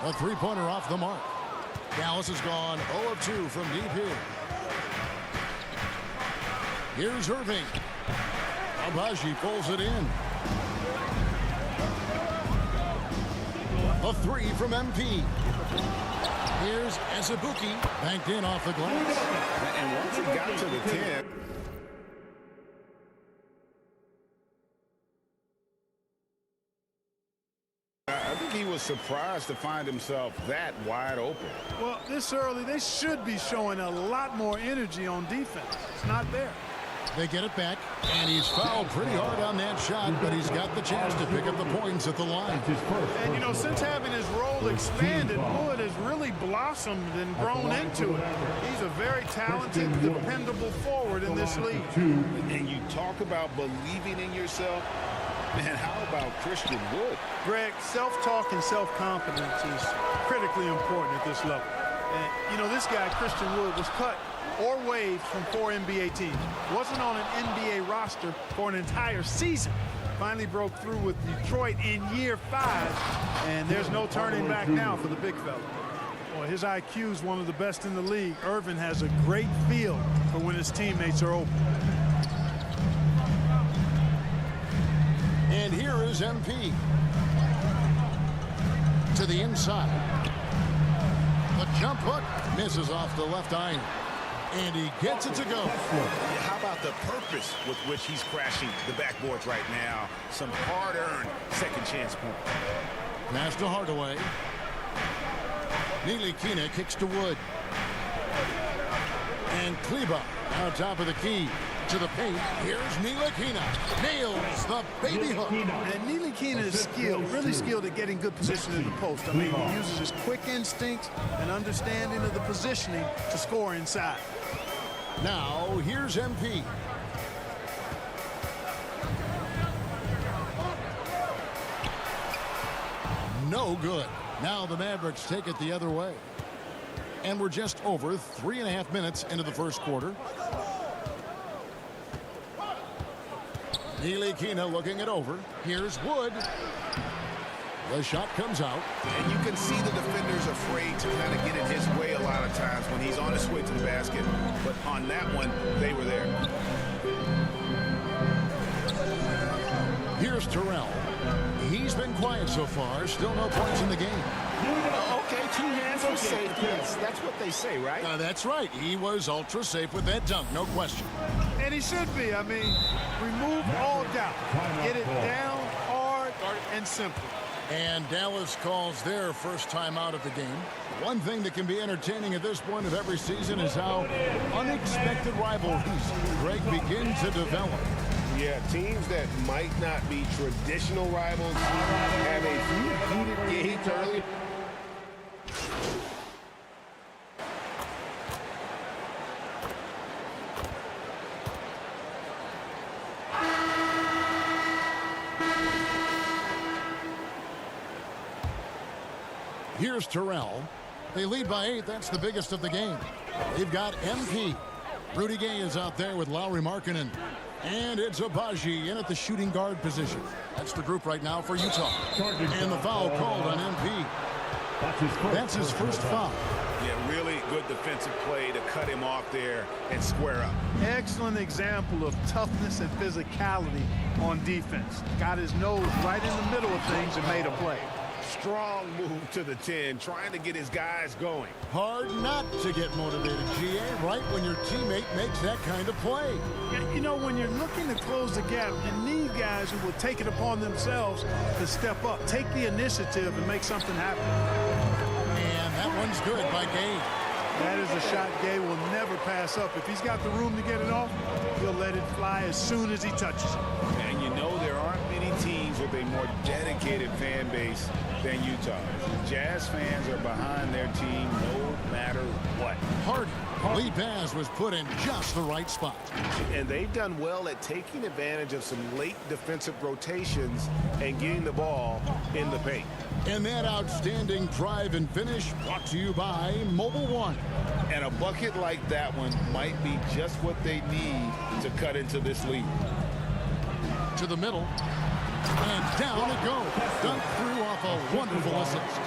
A three-pointer off the mark. Dallas has gone 0 of 2 from deep here. Here's Irving. Abaji pulls it in. A 3 from MP. Here's Azubuike, banked in off the glass. And once he got to the 10, I think he was surprised to find himself that wide open. Well, this early, they should be showing a lot more energy on defense. It's not there. They get it back, and he's fouled pretty hard on that shot, but he's got the chance to pick up the points at the line. And, you know, since having his role expanded, Wood has really blossomed and grown into it. He's a very talented, dependable forward in this league. And you talk about believing in yourself. Man, how about Christian Wood? Greg, self-talk and self-confidence is critically important at this level. And, you know, this guy, Christian Wood, was cut or waived from 4 NBA teams. Wasn't on an NBA roster for an entire season. Finally broke through with Detroit in year 5, and there's no turning back now for the big fella. Boy, his IQ is one of the best in the league. Irvin has a great feel for when his teammates are open. And here is MP. To the inside. The jump hook misses off the left iron. And he gets it to go. Yeah, how about the purpose with which he's crashing the backboards right now? Some hard-earned second chance points. Pass to Hardaway. Ntilikina kicks to Wood. And Kleber on top of the key to the paint. Here's Ntilikina. Nails the baby hook. And Ntilikina is skilled, really skilled at getting good position in the post. I mean, he uses his quick instincts and understanding of the positioning to score inside. Now, here's MP. No good. Now the Mavericks take it the other way. And we're just over 3.5 minutes into the first quarter. Ntilikina looking it over. Here's Wood. The shot comes out. And you can see the defender's afraid to kind of get in his way a lot of times when he's on his way to the basket. But on that one, they were there. Here's Terrell. He's been quiet so far. Still no points in the game. Okay, 2 hands for safety. That's what they say, right? That's right. He was ultra safe with that dunk, no question. And he should be. I mean, remove all doubt. Get it down hard and simple. And Dallas calls their first time out of the game. One thing that can be entertaining at this point of every season is how unexpected rivalries, Greg, begin to develop. Yeah, teams that might not be traditional rivals have a few heated games early. Here's Terrell. They lead by 8. That's the biggest of the game. They've got MP. Rudy Gay is out there with Lauri Markkanen. And it's Agbaji in at the shooting guard position. That's the group right now for Utah. And the foul called on MP. That's his first foul. Yeah, really good defensive play to cut him off there and square up. Excellent example of toughness and physicality on defense. Got his nose right in the middle of things and made a play. Strong move to the 10, trying to get his guys going. Hard not to get motivated, GA, right when your teammate makes that kind of play. You know, when you're looking to close the gap, you need guys who will take it upon themselves to step up, take the initiative and make something happen. And that one's good by Gay. That is a shot Gay will never pass up. If he's got the room to get it off, he'll let it fly as soon as he touches it. And you know there aren't many teams with a more dedicated fan base than Utah. Jazz fans are behind their team no matter what. Harden. Lead pass was put in just the right spot. And they've done well at taking advantage of some late defensive rotations and getting the ball in the paint. And that outstanding drive and finish brought to you by Mobile One. And a bucket like that one might be just what they need to cut into this lead. To the middle. And down it goes. Dunk through off a wonderful assist.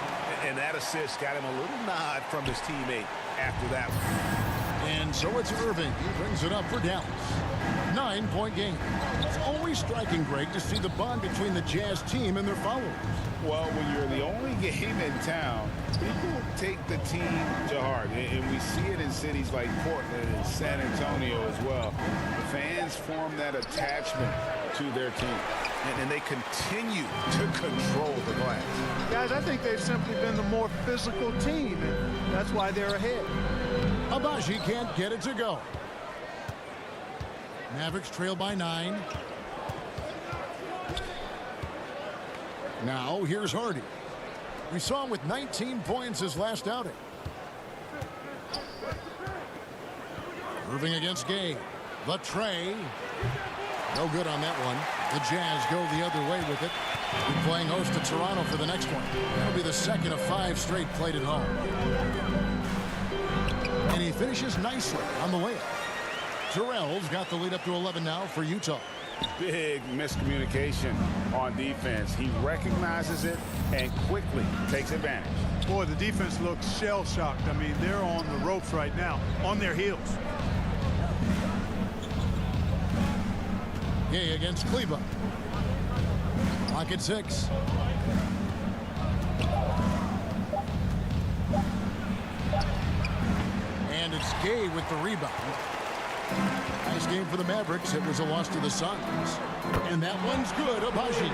And that assist got him a little nod from his teammate after that one. And so it's Irving. He brings it up for Dallas. 9-point game. It's always striking, Greg, to see the bond between the Jazz team and their followers. Well, when you're the only game in town, people take the team to heart. And we see it in cities like Portland and San Antonio as well. The fans form that attachment to their team. And they continue to control the glass. Guys, I think they've simply been the more physical team, and that's why they're ahead. Agbaji can't get it to go. Mavericks trail by 9. Now, here's Hardy. We saw him with 19 points his last outing. Irving against Gay. The tray. No good on that one. The Jazz go the other way with it. We're playing host to Toronto for the next one. That'll be the second of 5 straight played at home. And he finishes nicely on the layup. Terrell's got the lead up to 11 now for Utah. Big miscommunication on defense. He recognizes it and quickly takes advantage. Boy, the defense looks shell-shocked. I mean, they're on the ropes right now, on their heels. Gay against Kleber. Clock at 6. And it's Gay with the rebound. Nice game for the Mavericks. It was a loss to the Suns. And that one's good. Abaji.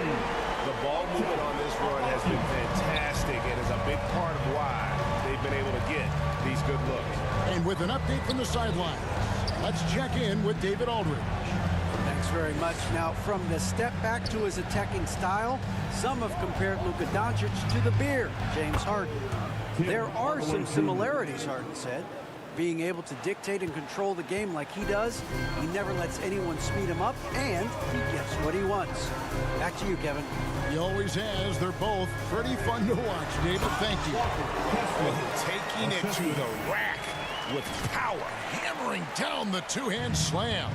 The ball movement on this run has been fantastic and is a big part of why they've been able to get these good looks. And with an update from the sideline, let's check in with David Aldridge. Thanks very much. Now, from the step back to his attacking style, some have compared Luka Doncic to the Bear, James Harden. There are some similarities, Harden said. Being able to dictate and control the game like he does, he never lets anyone speed him up, and he gets what he wants. Back to you, Kevin. He always has. They're both pretty fun to watch. David, thank you. Taking it to the rack with power, hammering down the two-hand slam.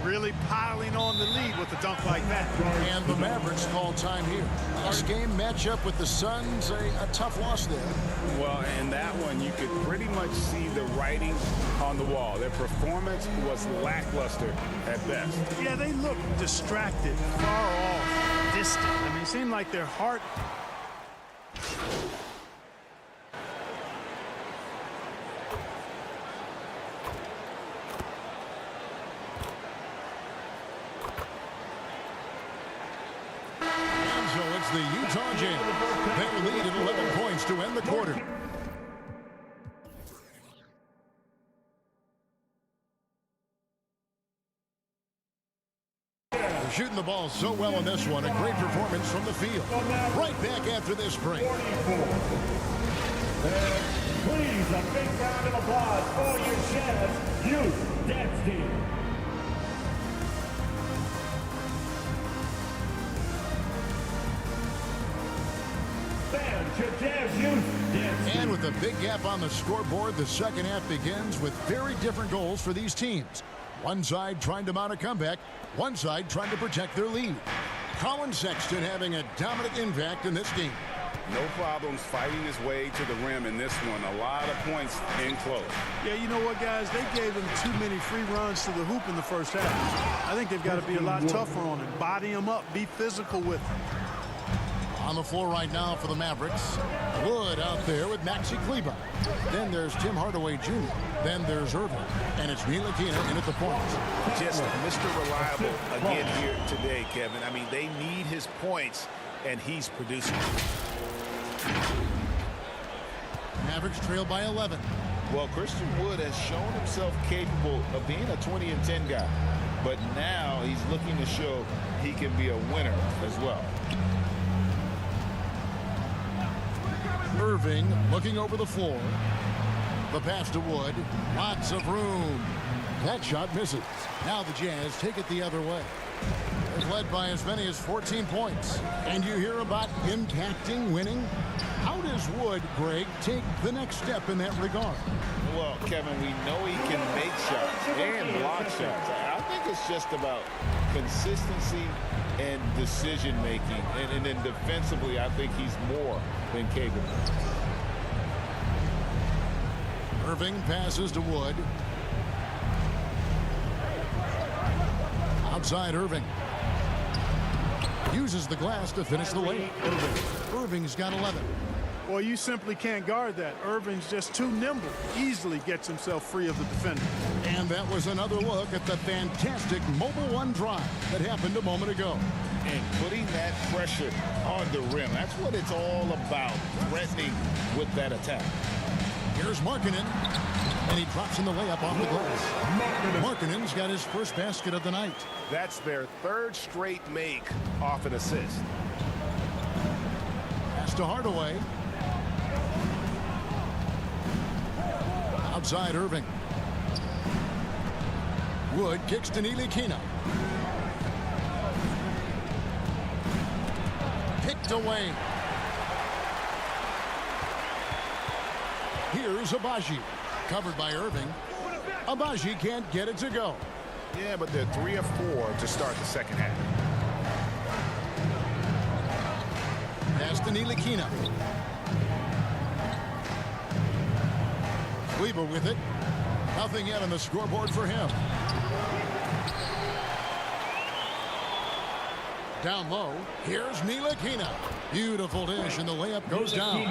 Really piling on the lead with a dunk like that. And the Mavericks call time here. This game matchup with the Suns, a tough loss there. Well, in that one, you could pretty much see the writing on the wall. Their performance was lackluster at best. Yeah, they look distracted, far off, distant. I mean, it seemed like their heart... The Utah Jazz. They lead at 11 points to end the quarter. They're shooting the ball so well in this one. A great performance from the field. Right back after this break. Please, a big round of applause for your Jazz Youth Dance Team. And with a big gap on the scoreboard, the second half begins with very different goals for these teams. One side trying to mount a comeback, one side trying to protect their lead. Colin Sexton having a dominant impact in this game. No problems fighting his way to the rim in this one. A lot of points in close. Yeah, you know what, guys? They gave him too many free runs to the hoop in the first half. I think they've got to be a lot tougher on him. Body him up. Be physical with him. On the floor right now for the Mavericks. Wood out there with Maxi Kleber. Then there's Tim Hardaway Jr. Then there's Irving. And it's Ntilikina in at the point. Just Mr. Reliable again here today, Kevin. I mean, they need his points, and he's producing. Mavericks trail by 11. Well, Christian Wood has shown himself capable of being a 20-10 guy. But now he's looking to show he can be a winner as well. Irving looking over the floor. The pass to Wood. Lots of room. That shot misses. Now the Jazz take it the other way. They've led by as many as 14 points. And you hear about impacting winning? How does Wood, Greg, take the next step in that regard? Well, Kevin, we know he can make shots and block shots. I think it's just about consistency and decision-making. And then defensively, I think he's more than capable. Irving passes to Wood. Outside Irving. Uses the glass to finish the layup. Irving's got 11. Well, you simply can't guard that. Irving's just too nimble. Easily gets himself free of the defender. And that was another look at the fantastic mobile one drive that happened a moment ago. And putting that pressure on the rim. That's what it's all about, threatening with that attack. Here's Markkanen. And he drops in the layup off the glass. Markkanen's got his first basket of the night. That's their third straight make off an assist. Pass to Hardaway. Outside Irving. Wood kicks to Ntilikina. Picked away. Here's Abaji. Covered by Irving. Abaji can't get it to go. Yeah, but they're 3 of 4 to start the second half. Pass to Ntilikina. Kleber with it. Nothing yet on the scoreboard for him. Down low, here's Ntilikina. Beautiful dish, and the layup goes down.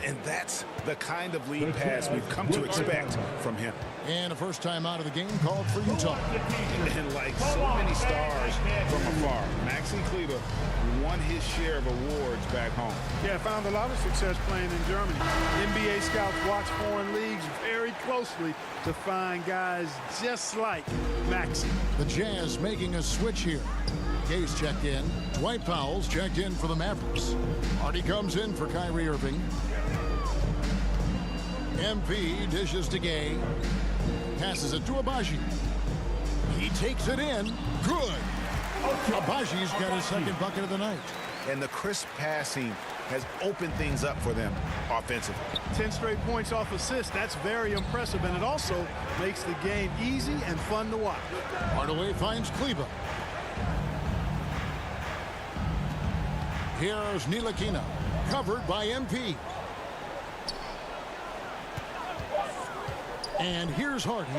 And that's the kind of lead pass we've come to expect from him. And a first time out of the game called for Utah. And like so many stars from afar, Maxi Kleber won his share of awards back home. Yeah, found a lot of success playing in Germany. NBA scouts watch foreign leagues very closely to find guys just like Maxi. The Jazz making a switch here. Gay's checked in. Dwight Powell's checked in for the Mavericks. Hardy comes in for Kyrie Irving. MP dishes to Gay. Passes it to Abaji. He takes it in. Good. Abaji's got his second bucket of the night. And the crisp passing has opened things up for them offensively. 10 straight points off assists. That's very impressive, and it also makes the game easy and fun to watch. Hardaway finds Kleber. Here's Ntilikina, covered by MP. And here's Hardy.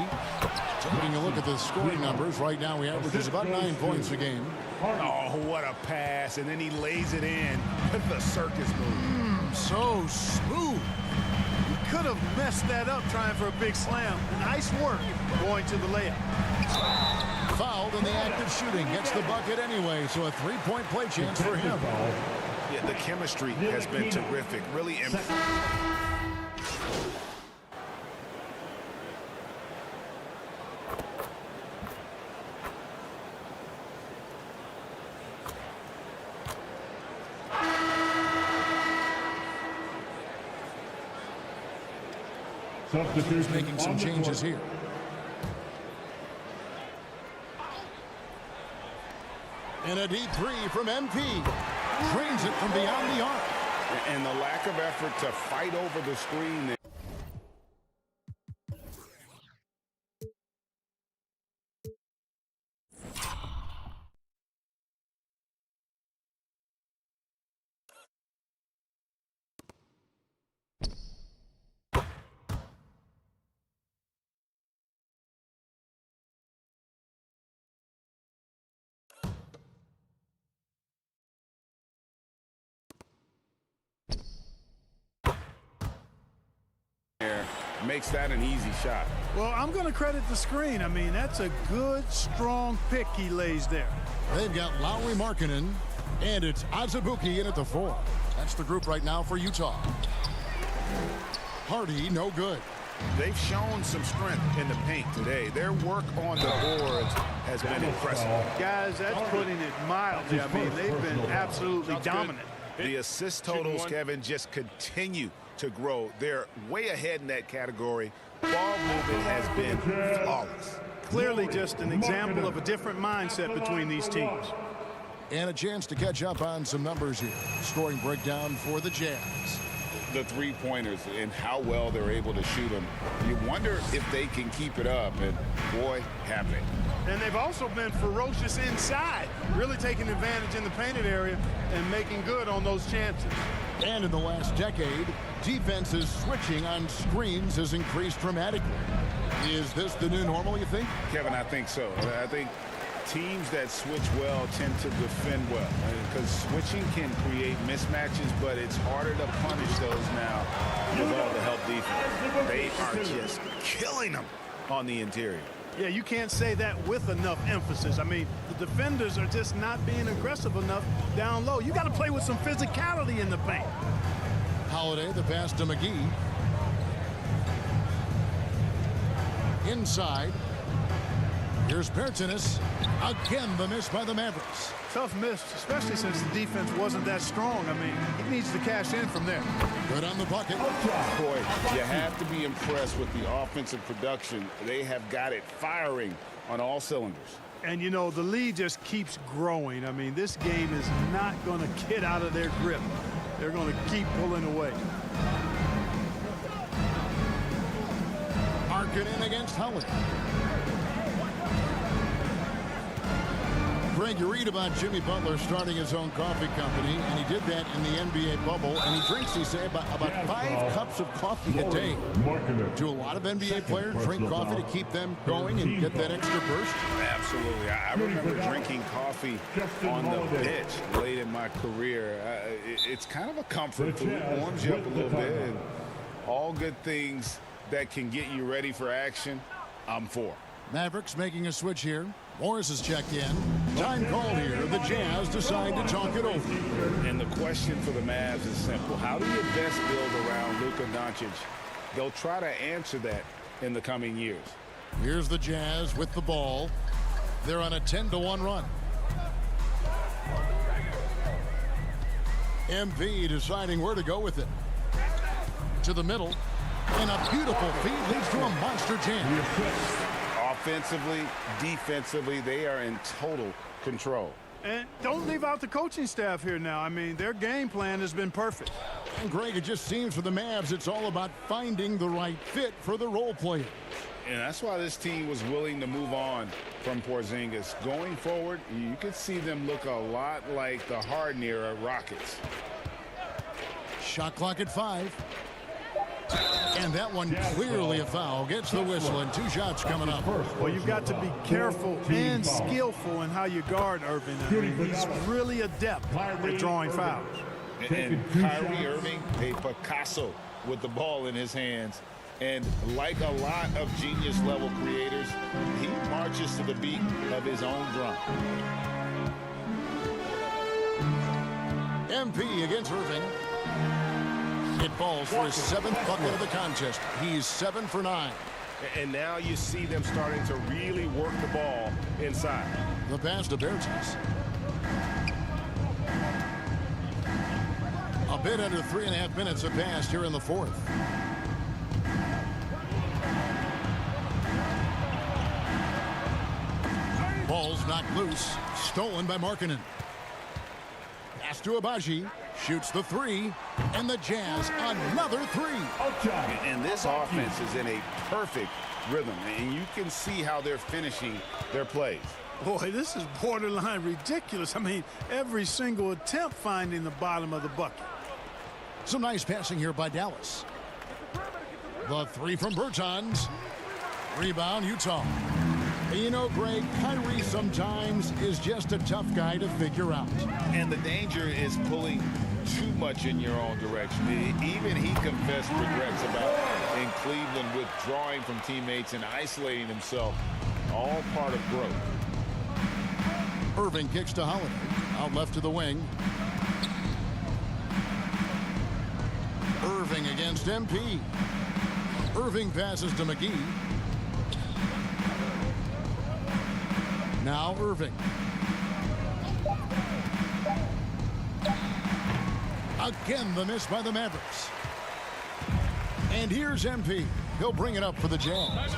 Taking a look at the scoring numbers. Right now, he averages about 9 points a game. Oh, what a pass. And then he lays it in with the circus move. So smooth. He could have messed that up trying for a big slam. Nice work going to the layup. Fouled in the act of shooting. Gets the bucket anyway, so a three-point play chance for him. Yeah, the chemistry has been terrific. Really He's making some changes here. And a deep three from MP. Drains it from beyond the arc. And the lack of effort to fight over the screen there. Makes that an easy shot. Well, I'm going to credit the screen. I mean, that's a good, strong pick he lays there. They've got Lowry Markkanen, and it's Azubuike in at the 4. That's the group right now for Utah. Hardy, no good. They've shown some strength in the paint today. Their work on the boards has been impressive. Guys, that's putting it mildly. I mean, they've been absolutely dominant. The assist totals, Kevin, just continue to grow. They're way ahead in that category. Ball movement has been flawless. Clearly just an example of a different mindset between these teams. And a chance to catch up on some numbers here. Scoring breakdown for the Jazz. The three-pointers and how well they're able to shoot them. You wonder if they can keep it up, and boy, have they. And they've also been ferocious inside, really taking advantage in the painted area and making good on those chances. And in the last decade, defenses switching on screens has increased dramatically. Is this the new normal, you think? Kevin, I think so. I think teams that switch well tend to defend well, because switching can create mismatches, but it's harder to punish those now with all the help defense. They are just killing them on the interior. Yeah, you can't say that with enough emphasis. I mean, the defenders are just not being aggressive enough down low. You got to play with some physicality in the paint. Holiday, the pass to McGee. Inside. Here's Bertanis. Again, the miss by the Mavericks. Tough miss, especially since the defense wasn't that strong. I mean, he needs to cash in from there. Good on the bucket. Boy, you have to be impressed with the offensive production. They have got it firing on all cylinders. And, you know, the lead just keeps growing. I mean, this game is not going to get out of their grip. They're going to keep pulling away. Markkanen against Holiday. Greg, you read about Jimmy Butler starting his own coffee company, and he did that in the NBA bubble, and he drinks, he said, about 5 cups of coffee a day. Do a lot of NBA players drink coffee to keep them going and get that extra burst? Absolutely. I remember drinking coffee on the bench late in my career. It's kind of a comfort food, warms you up a little bit, and all good things that can get you ready for action, I'm for. Mavericks making a switch here. Morris has checked in. Time called here. The Jazz decide to talk it over. And the question for the Mavs is simple. How do you best build around Luka Doncic? They'll try to answer that in the coming years. Here's the Jazz with the ball. They're on a 10-1 run. MP deciding where to go with it. To the middle. And a beautiful feed leads to a monster jam. Offensively, defensively, they are in total control. And don't leave out the coaching staff here now. I mean, their game plan has been perfect. And Greg, it just seems for the Mavs, it's all about finding the right fit for the role player. And that's why this team was willing to move on from Porzingis. Going forward, you could see them look a lot like the Harden era Rockets. Shot clock at 5. And that one clearly a foul. Gets the whistle, and 2 shots coming up. Well, you've got to be careful and skillful in how you guard Irving. I mean, he's really adept at drawing fouls. And Kyrie Irving, a Picasso with the ball in his hands. And like a lot of genius-level creators, he marches to the beat of his own drum. MP against Irving. It falls for his 7th bucket of the contest. He's 7 for 9. And now you see them starting to really work the ball inside. The pass to Bertens. A bit under 3.5 minutes have passed here in the 4th. Ball's knocked loose. Stolen by Markkanen. Pass to Abaji. Shoots the 3. And the Jazz another 3. And this offense is in a perfect rhythm. And you can see how they're finishing their plays. Boy, this is borderline ridiculous. I mean, every single attempt finding the bottom of the bucket. Some nice passing here by Dallas. The 3 from Bertans. Rebound, Utah. And you know, Greg, Kyrie sometimes is just a tough guy to figure out. And the danger is pulling too much in your own direction. Even he confessed regrets about in Cleveland withdrawing from teammates and isolating himself. All part of growth. Irving kicks to Holiday. Out left to the wing. Irving against MP. Irving passes to McGee. Now Irving. Again, the miss by the Mavericks. And here's MP. He'll bring it up for the Jazz.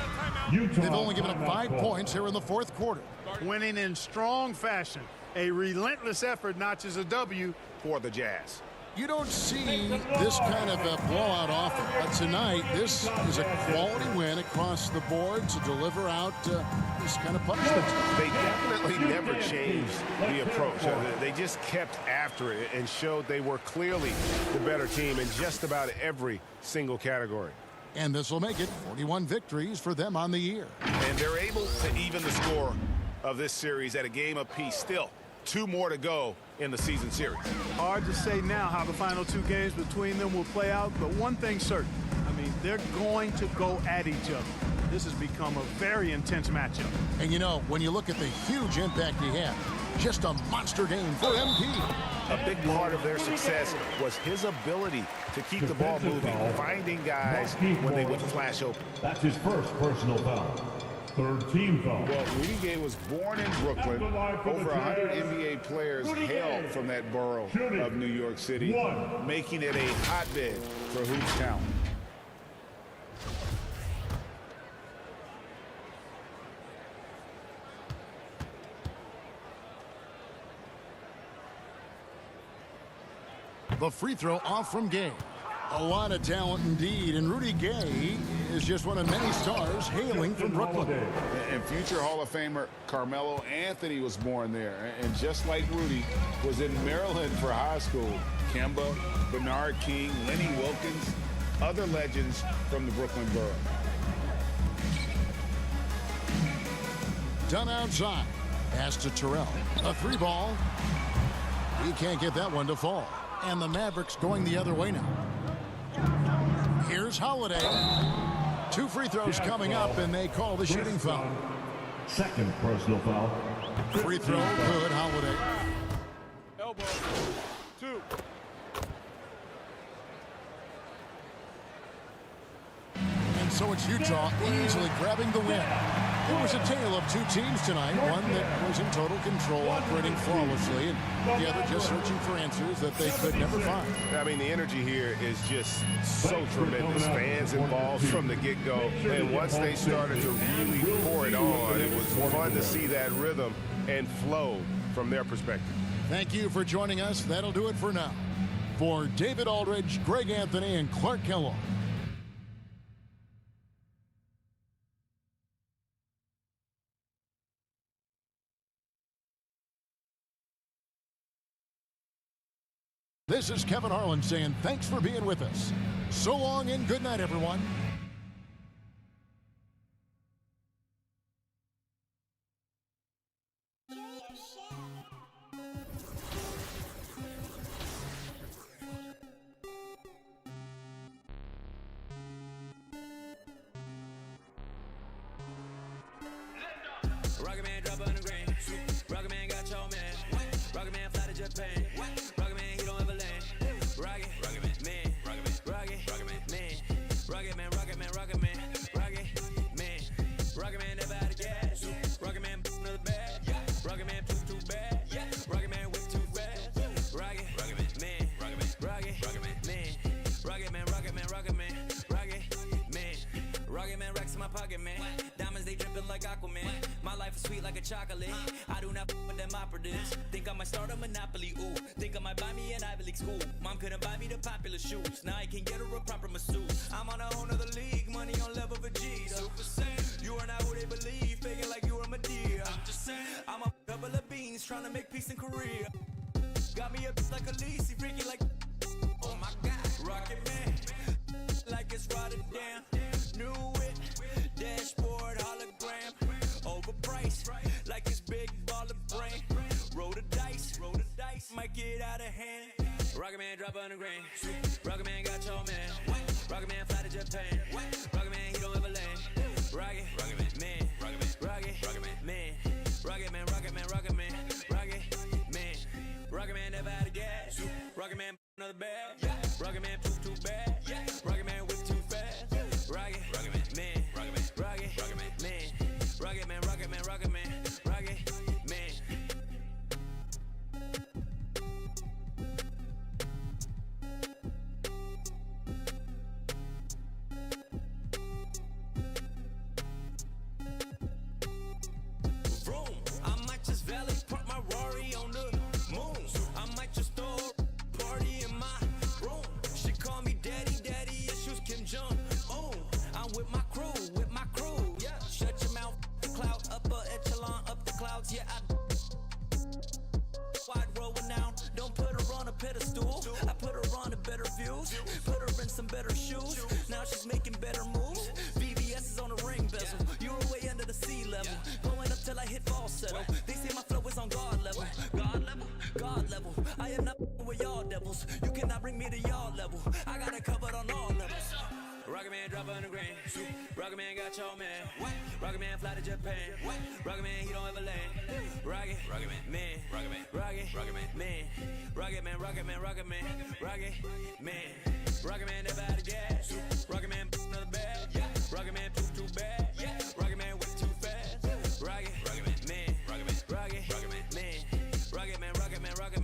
They've only given up 5 points here in the 4th quarter. Winning in strong fashion. A relentless effort notches a W for the Jazz. You don't see this kind of a blowout often, but tonight this is a quality win across the board to deliver out this kind of punishment. They definitely never changed the approach. They just kept after it and showed they were clearly the better team in just about every single category. And this will make it 41 victories for them on the year. And they're able to even the score of this series at a game apiece. Still, 2 more to go in the season series. Hard to say now how the final 2 games between them will play out, but one thing's certain. I mean, they're going to go at each other. This has become a very intense matchup. And you know, when you look at the huge impact he had, just a monster game for MP. A big part of their success was his ability to keep the ball moving, finding guys when they would flash open. That's his first personal foul. 3rd team foul. Well, Rudy Gay was born in Brooklyn. Over 100 NBA players hail from that borough of New York City, making it a hotbed for hoops talent. The free throw off from Gay. A lot of talent indeed, and Rudy Gay is just one of many stars hailing from Brooklyn. And future Hall of Famer Carmelo Anthony was born there. And just like Rudy, was in Maryland for high school. Kemba, Bernard King, Lenny Wilkins, other legends from the Brooklyn borough. Done outside. Pass to Terrell. A three ball. He can't get that one to fall. And the Mavericks going the other way now. Here's Holiday. 2 free throws coming up, and they call the shooting foul. Second personal foul. Free throw, good, Holiday. Elbow. 2. And so it's Utah easily grabbing the win. It was a tale of 2 teams tonight, one that was in total control, operating flawlessly, and the other just searching for answers that they could never find. I mean, the energy here is just so tremendous. Fans involved from the get-go, and once they started to really pour it on, it was fun to see that rhythm and flow from their perspective. Thank you for joining us. That'll do it for now. For David Aldridge, Greg Anthony, and Clark Kellogg. This is Kevin Harlan saying thanks for being with us. So long and good night, everyone. Rocket Man drop on the green. Rocket Man got your man. Rocket Man fly to Japan. Rocket Man, he don't ever land. Rocket Man, Rocket Man, Rocket Man, Rocket Man, Rocket Man, Rocket Man, Rocket Man never out of gas. Rocket Man another bad. Rocket Man too bad. Rocket Man whip too fast. Rocket Man, Rocket Man, Rocket Man, Rocket Man, Rocket Man, Rocket Man, Rocket Man racks in my pocket, man. Diamonds they dripping like Aquaman. My life is sweet like a chocolate. I do not with them operatives. Think I might start a monopoly, ooh. Think I might buy me an Ivy League school. Mom couldn't buy me the popular shoes. Now I can get her a proper masseuse. I'm on a whole nother league, money on level Vegeta. You are not who they believe, faking like you are Medea. I'm a couple of beans trying to make peace in Korea. Got me a like a Lisi, freaky like oh my god. Rocket Man, like it's Rotterdam. New it, dashboard hologram. Overpriced, like it's big baller brain. Roll the dice, might get out of hand. Rocket Man drop on the grain. Rocket Man got your man. Rocket Man fly to Japan. Rocket Man, he don't ever land. Rocket Man, Rocket Man, Rocket Man, Rocket Man, Rocket Man, Rocket Man, Rocket Man, Rocket Man never out of gas. Rocket Man another bad. Rocket Man too bad. Rocket Man whip too fast. Rocket Man, Rocket Man, Rocket Man, Rocket Man, Rocket Man, Rocket Man, Rocket Man. Vroom, I might just valet park my Rari on the moon. I might just throw a party in my room. She call me daddy, issues Kim Jong. Oh, I'm with my crew, yeah. Shut your mouth, the cloud, upper echelon, up the clouds, yeah. I wide rolling down, don't put her on a pedestal. I put her on a better views, put her in some better shoes. Now she's making better moves. VVS is on the ring bezel. You're way under the sea level, going up till I hit falsetto. They say my flow is on God level, God level, God level. I am not with y'all devils. You cannot bring me to y'all level. I got it covered on all levels. Rocket Man drop on the grain. Rocket Man got your man. Rocket Man fly to Japan. Rocket Man, he don't ever land. Rocket Man, Rocket Man, Rocket Man, Rocket Man, Rocket Man, Rocket Man, Rocket Man, Rocket Man never out of gas. Rocket Man another bad. Rocket Man too bad. Rocket Man whip too fast. Rocket Man, Rocket Man, Rocket Man, Rocket Man, Rocket Man, Rocket Man, Rocket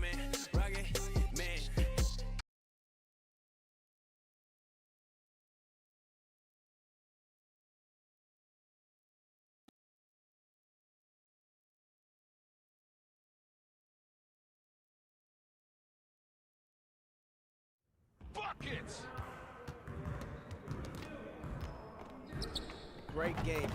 Man. Buckets! Great game.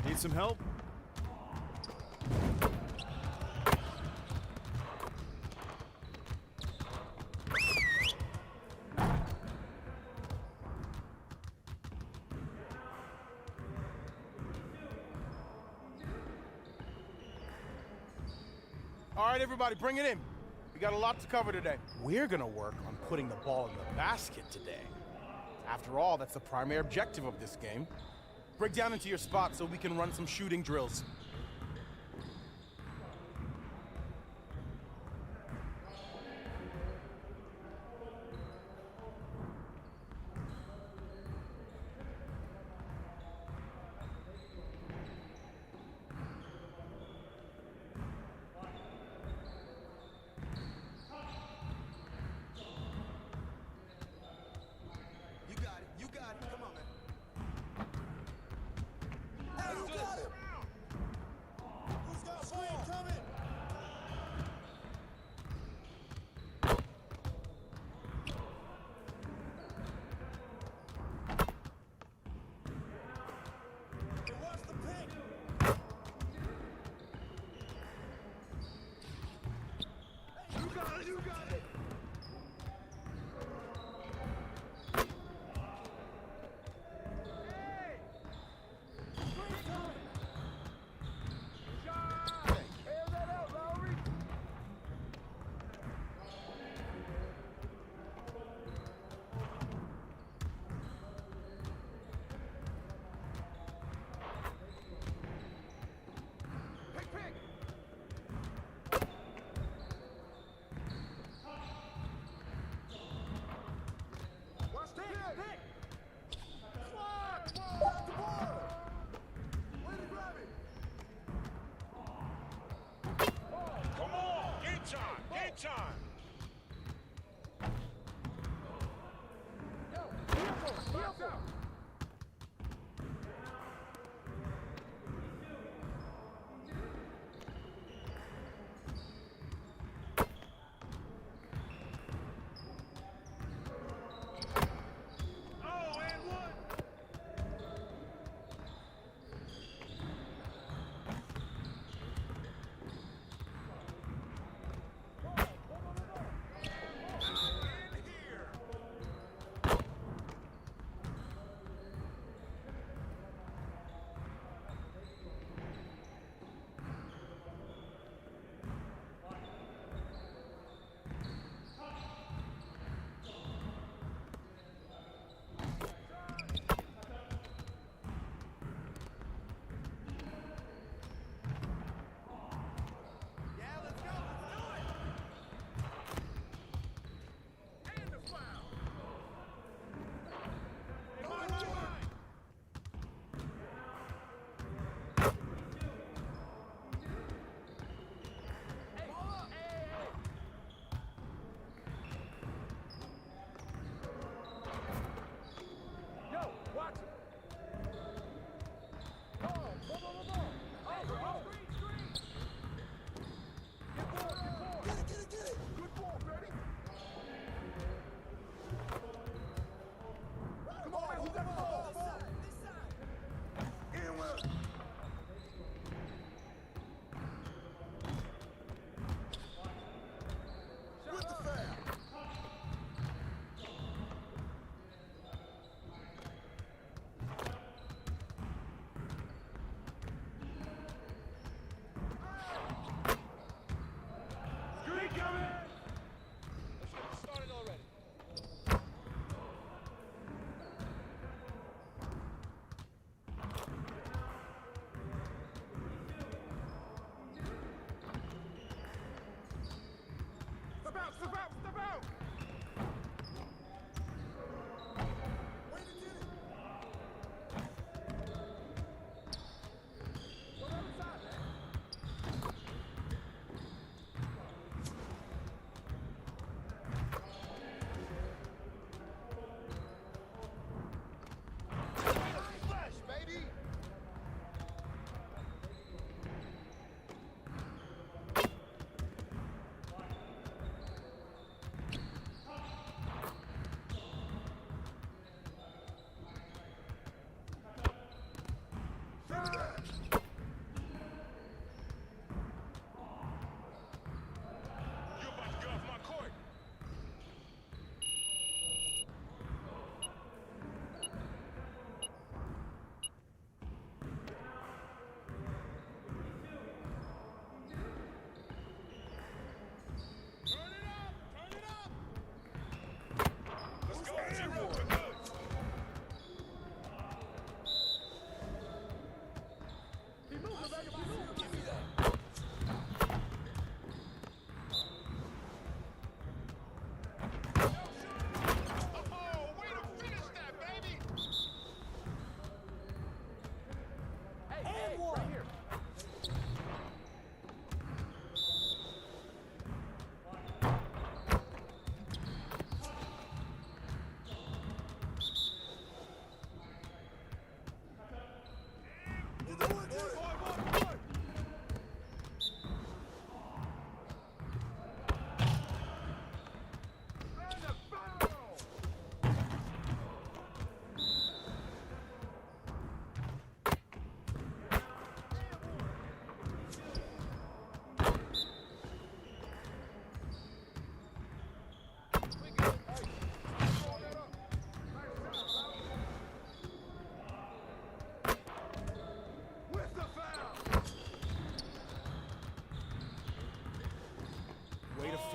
Need some help? All right, everybody, bring it in. We got a lot to cover today. We're gonna work on putting the ball in the basket today. After all, that's the primary objective of this game. Break down into your spot so we can run some shooting drills. You got it. Come on, man.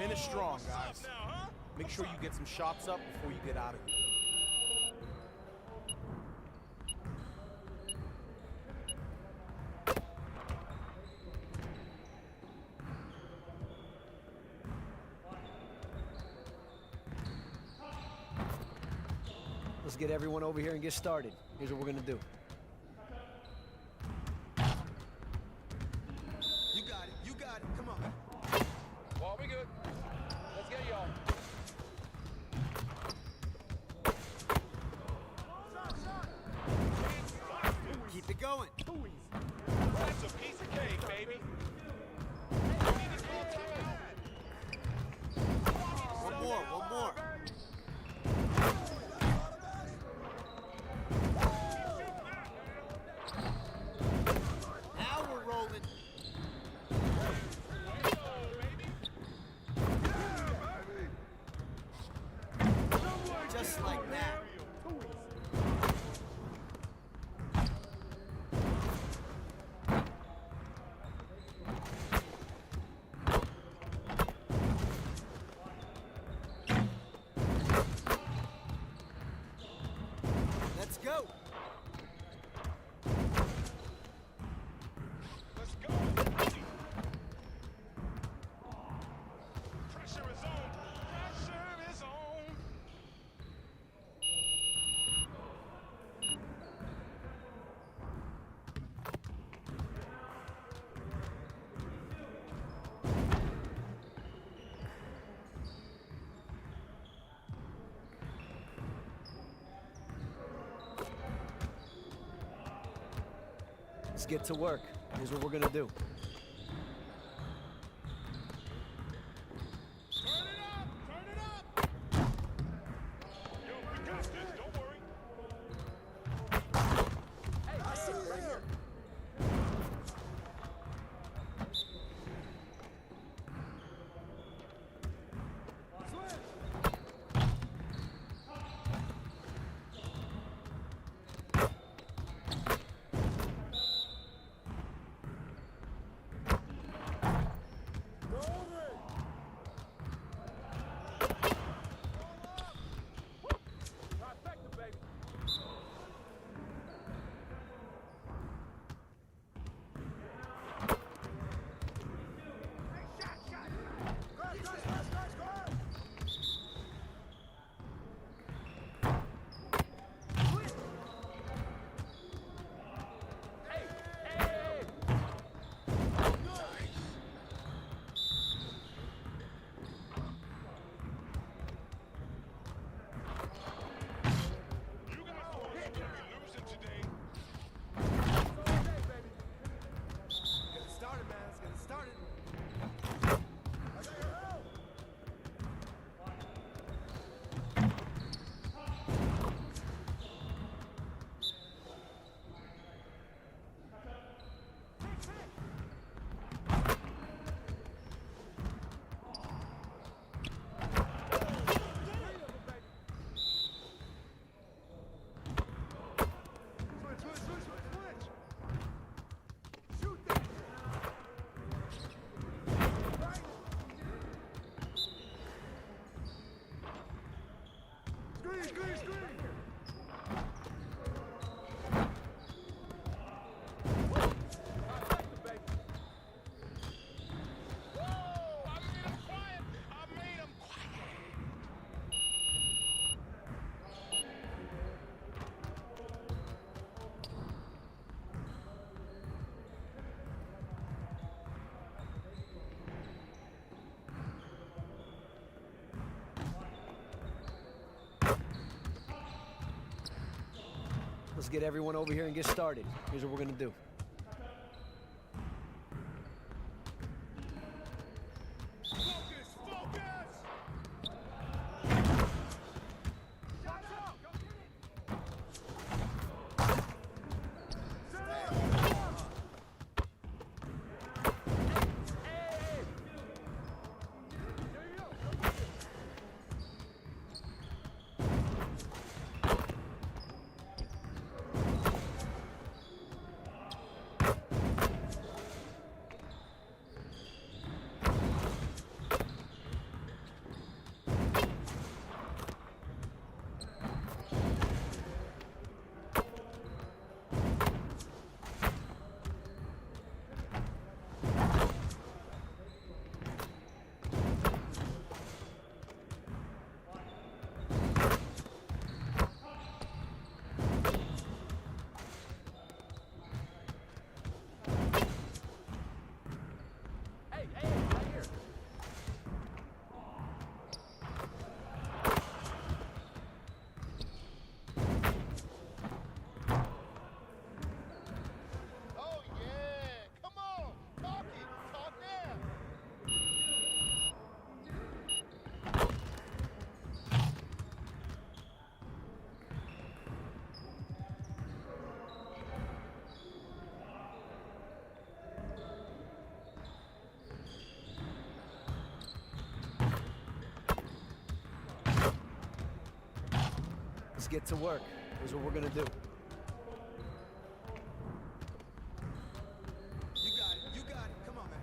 Finish strong, guys. Make sure you get some shots up before you get out of here. Let's get everyone over here and get started. Here's what we're gonna do. You got it. You got it. Come on. Ball, we good. Let's get y'all. Keep it going. That's a piece of cake, baby. One more. One more. Now we're rolling. Just like that. Let's go. Let's go. Pressure is on. Pressure is on. Let's get to work. Here's what we're gonna do. Turn it up. Turn it up. Yo, we got this. Don't worry. Hey, I see it right here. Trifecta, baby. You guys don't want to be losing today. Get it started, man. Let's get it started. Let's get everyone over here and get started. Here's what we're gonna do. Focus, focus. Let's get to work. Here's what we're gonna do. You got it. You got it. Come on, man.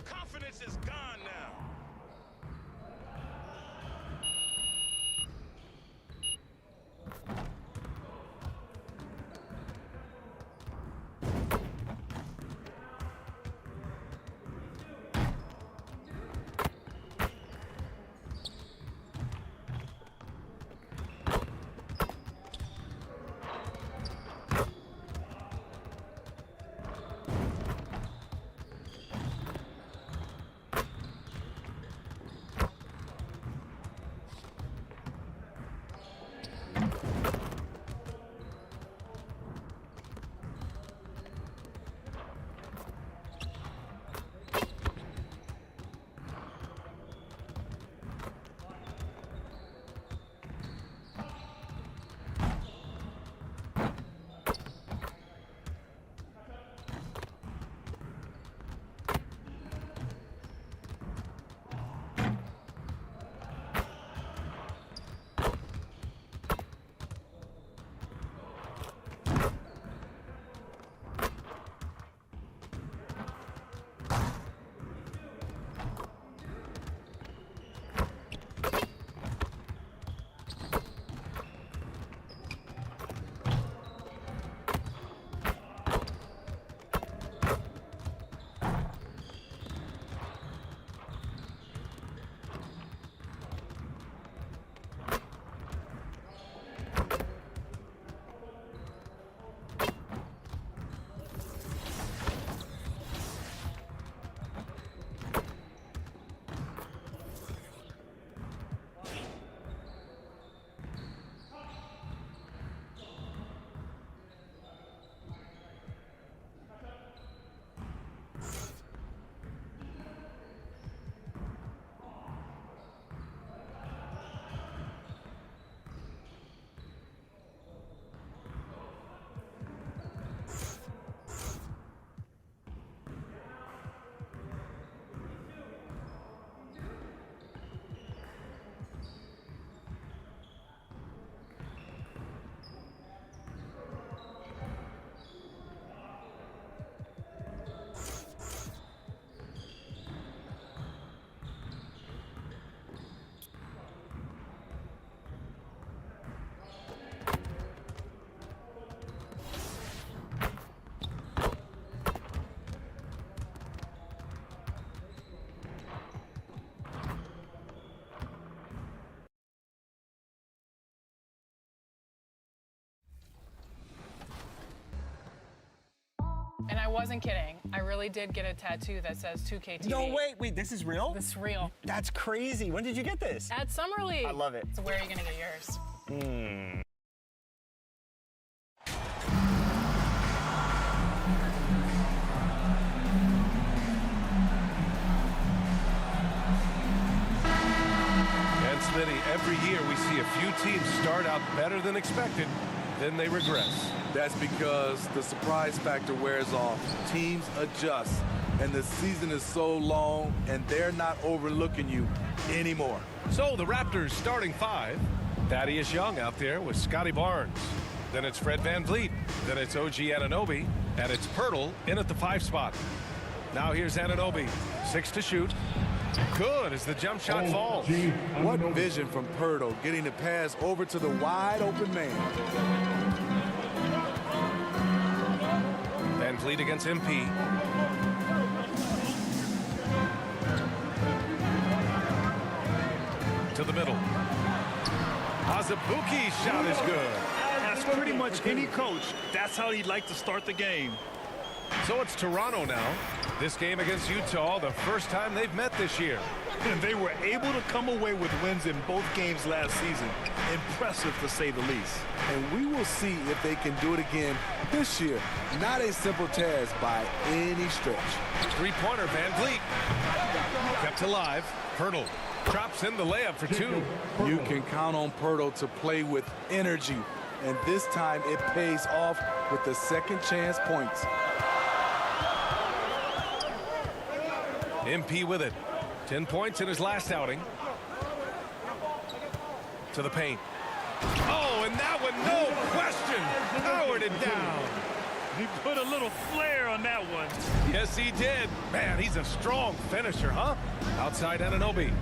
Confidence is gone now. And I wasn't kidding. I really did get a tattoo that says 2K23. No, wait, this is real? This is real. That's crazy. When did you get this? At Summer League. I love it. So where are you gonna get yours? And Smitty, every year we see a few teams start out better than expected, then they regress. That's because the surprise factor wears off. Teams adjust. and the season is so long, and they're not overlooking you anymore. So the Raptors starting five. Thaddeus Young out there with Scotty Barnes. Then it's Fred VanVleet. Then it's OG Anunoby. And it's Pirtle in at the 5 spot. Now here's Anunoby. 6 to shoot. Good as the jump shot falls. What vision from Pirtle, getting the pass over to the wide open man. VanVleet against MP. To the middle. Azubuike's shot is good. That's pretty much any coach. That's how he'd like to start the game. So it's Toronto now. This game against Utah, the first time they've met this year. And they were able to come away with wins in both games last season. Impressive, to say the least. And we will see if they can do it again this year. Not a simple task by any stretch. Three-pointer, VanVleet. Kept alive. Pirtle drops in the layup for 2. You can count on Pirtle to play with energy. And this time it pays off with the second chance points. MP with it. 10 points in his last outing. To the paint. Oh, and that one, no question, powered it down. He put a little flair on that one. Yes, he did. Man, he's a strong finisher, huh? Outside Anunoby.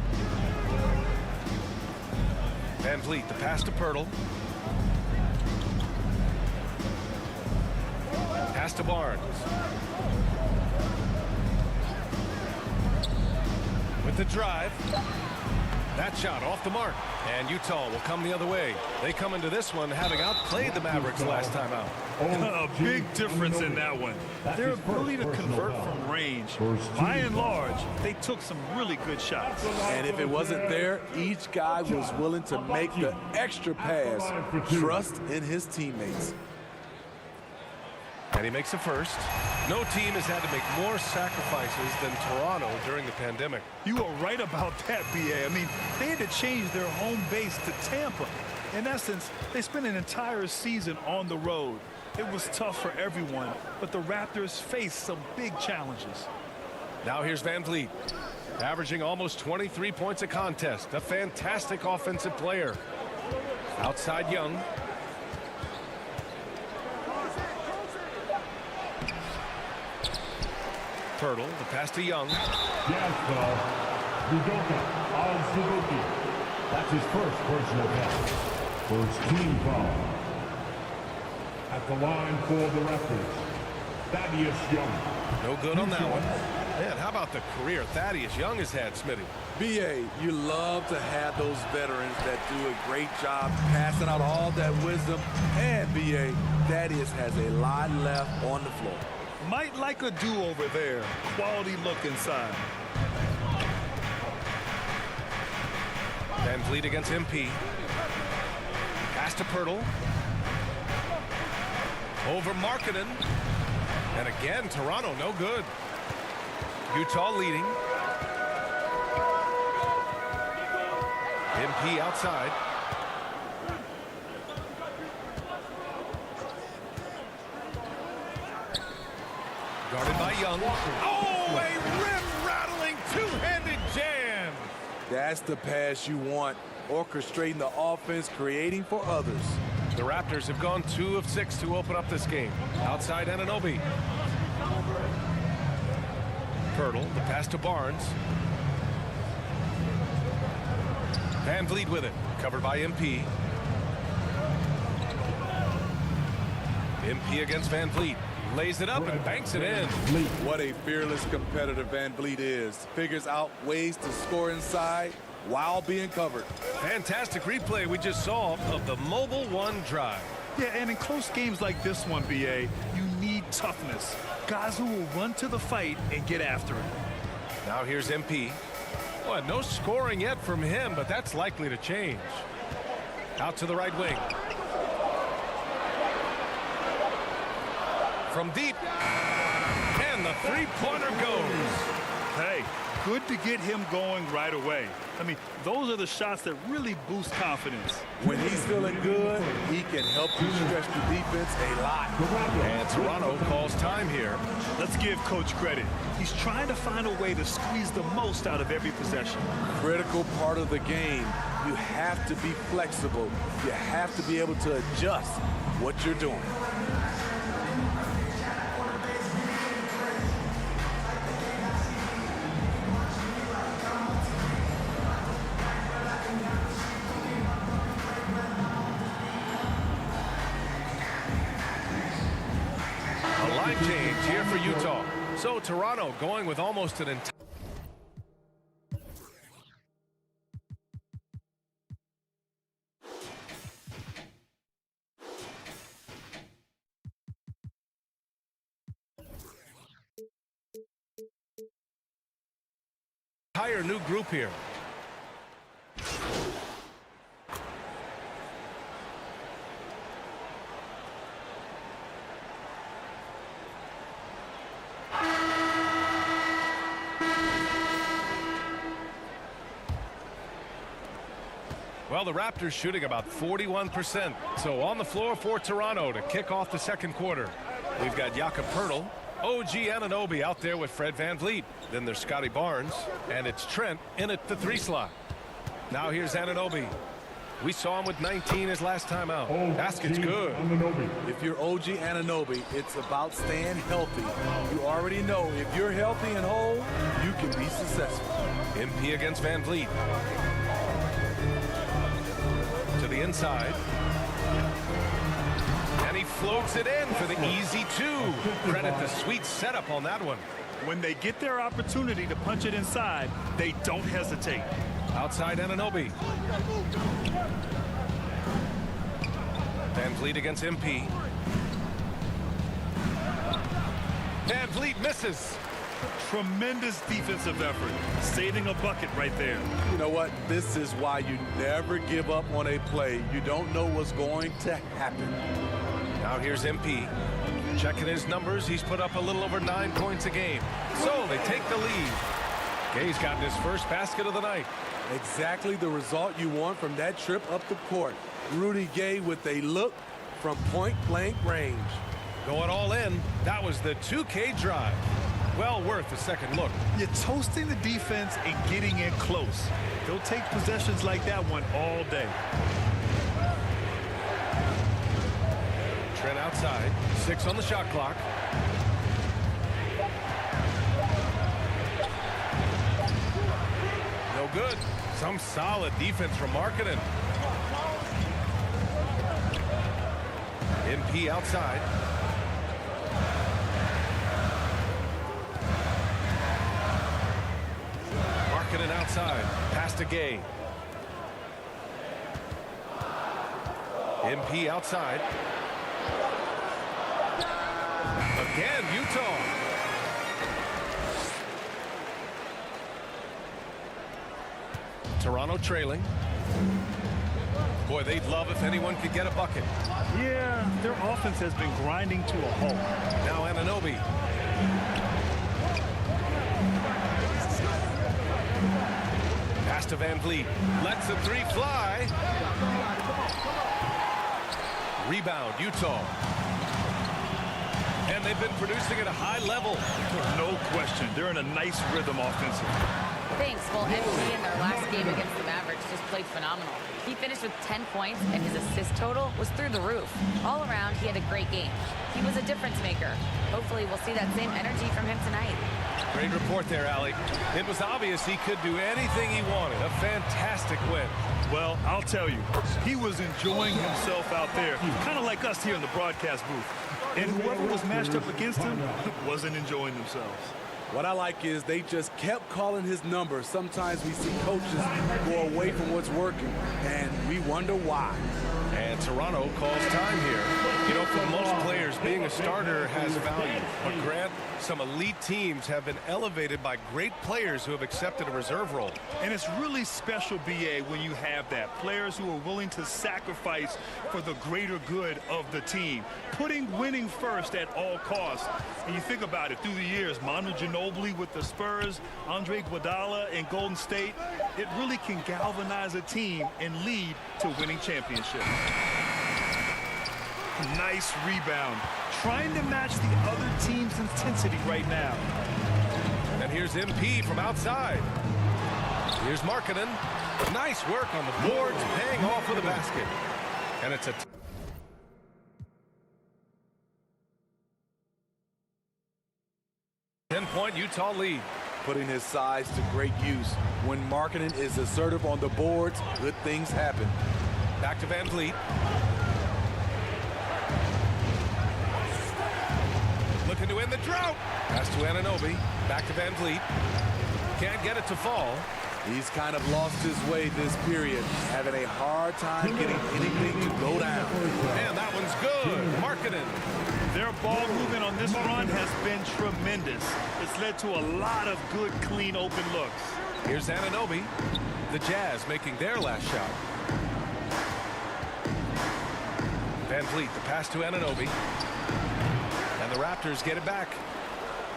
VanVleet, the pass to Pirtle. Pass to Barnes. With the drive. That shot off the mark. And Utah will come the other way. They come into this one having outplayed the Mavericks last time out. A big difference in that one. Their ability to convert from range. By and large, they took some really good shots. And if it wasn't there, each guy was willing to make the extra pass. Trust in his teammates. And he makes the first. No team has had to make more sacrifices than Toronto during the pandemic. You are right about that, B.A. I mean, they had to change their home base to Tampa. In essence, they spent an entire season on the road. It was tough for everyone, but the Raptors faced some big challenges. Now here's VanVleet, averaging almost 23 points a contest. A fantastic offensive player. Outside Young. Pirtle, the pass to Young. Jazz foul. Udoka on Suzuki. That's his first personal foul. First team foul. At the line for the Raptors, Thaddeus Young. No good on that one. Man, how about the career Thaddeus Young has had, Smitty? B.A., you love to have those veterans that do a great job passing out all that wisdom. And, B.A., Thaddeus has a lot left on the floor. Might like a do-over there. Quality look inside. VanVleet against MP. Pass to Pirtle. Over Markkanen. And again, Toronto no good. Utah leading. MP outside. Guarded by Young. Oh, a rim-rattling two-handed jam. That's the pass you want. Orchestrating the offense, creating for others. The Raptors have gone 2 of 6 to open up this game. Outside Anunoby. Pirtle, the pass to Barnes. VanVleet with it. Covered by MP. MP against VanVleet. Lays it up and banks it in. What a fearless competitor VanVleet is. Figures out ways to score inside while being covered. Fantastic replay we just saw of the Mobile One drive. Yeah, and in close games like this one, B.A., you need toughness. Guys who will run to the fight and get after it. Now here's MP. Well, no scoring yet from him, but that's likely to change. Out to the right wing. From deep. And the three-pointer goes. Hey, good to get him going right away. I mean, those are the shots that really boost confidence. When he's feeling good, he can help you stretch the defense a lot. And Toronto calls time here. Let's give Coach credit. He's trying to find a way to squeeze the most out of every possession. Critical part of the game. You have to be flexible. You have to be able to adjust what you're doing. A line change here for Utah. So Toronto going with almost an entire new group here. Well, the Raptors shooting about 41%. So on the floor for Toronto to kick off the second quarter. We've got Jakob Poeltl, OG Anunoby out there with Fred VanVleet. Then there's Scotty Barnes, and it's Trent in at the 3 slot. Now here's Anunoby. We saw him with 19 his last time out. Basket's good. If you're OG Anunoby, it's about staying healthy. You already know if you're healthy and whole, you can be successful. MP against VanVleet. To the inside. And he floats it in for the easy 2. Credit the sweet setup on that one. When they get their opportunity to punch it inside, they don't hesitate. Outside Anunoby. VanVleet against MP. VanVleet misses. Tremendous defensive effort, saving a bucket right there. You know what? This is why you never give up on a play. You don't know what's going to happen. Now here's MP. Checking his numbers, he's put up a little over 9 points a game. So they take the lead. Gay's gotten his first basket of the night. Exactly the result you want from that trip up the court. Rudy Gay with a look from point-blank range. Going all in, that was the 2K drive. Well worth a second look. You're toasting the defense and getting in close. They'll take possessions like that one all day. Trent outside, 6 on the shot clock. No good. Some solid defense from Markkanen. MP outside. Markkanen outside. Pass to Gay. MP outside. Again, Utah. Toronto trailing. Boy, they'd love if anyone could get a bucket. Yeah, their offense has been grinding to a halt. Now Anunoby. Pass to VanVleet. Lets the 3 fly. Rebound, Utah. And they've been producing at a high level. No question. They're in a nice rhythm offensively. Thanks. Well, MP in their last game against the Mavericks just played phenomenal. He finished with 10 points, and his assist total was through the roof. All around, he had a great game. He was a difference maker. Hopefully, we'll see that same energy from him tonight. Great report there, Allie. It was obvious he could do anything he wanted. A fantastic win. Well, I'll tell you, he was enjoying himself out there, kind of like us here in the broadcast booth. And whoever was matched up against him wasn't enjoying themselves. What I like is they just kept calling his number. Sometimes we see coaches go away from what's working, and we wonder why. And Toronto calls time here. You know, for most players, being a starter has value. But Grant, Some elite teams have been elevated by great players who have accepted a reserve role. And it's really special, BA, when you have that. Players who are willing to sacrifice for the greater good of the team. Putting winning first at all costs. And you think about it, through the years, Manu Ginobili with the Spurs, Andre Iguodala in Golden State, it really can galvanize a team and lead to winning championships. Nice rebound. Trying to match the other team's intensity right now. And here's MP from outside. Here's Markkanen. Nice work on the boards, paying off with a basket. And it's a 10-point Utah lead. Putting his size to great use. When Markkanen is assertive on the boards, good things happen. Back to Van Vliet. Looking to win the drought. Pass to Anunoby. Back to Van Vliet. Can't get it to fall. He's kind of lost his way this period, having a hard time getting anything to go down. And that one's good. Markkanen. Their ball movement on this run has been tremendous. It's led to a lot of good, clean, open looks. Here's Anunoby. The Jazz making their last shot. Van Vliet, the pass to Anunoby. And the Raptors get it back.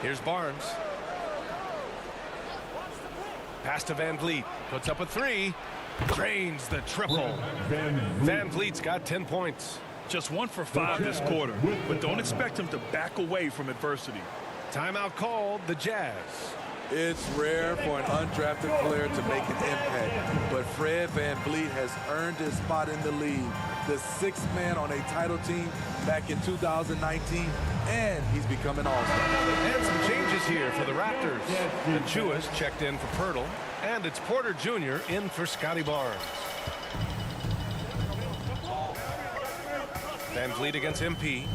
Here's Barnes. Pass to Van Vliet. Puts up a three. Drains the triple. Van Vliet's got 10 points. Just 1 for 5 this quarter. But don't expect him to back away from adversity. Timeout called, the Jazz. It's rare for an undrafted player to make an impact, but Fred Van Vliet has earned his spot in the league. The 6th man on a title team back in 2019, and he's become an all-star. And some changes here for the Raptors. Achiuwa's checked in for Pirtle, and it's Porter Jr. in for Scotty Barnes. Van Vliet against MP.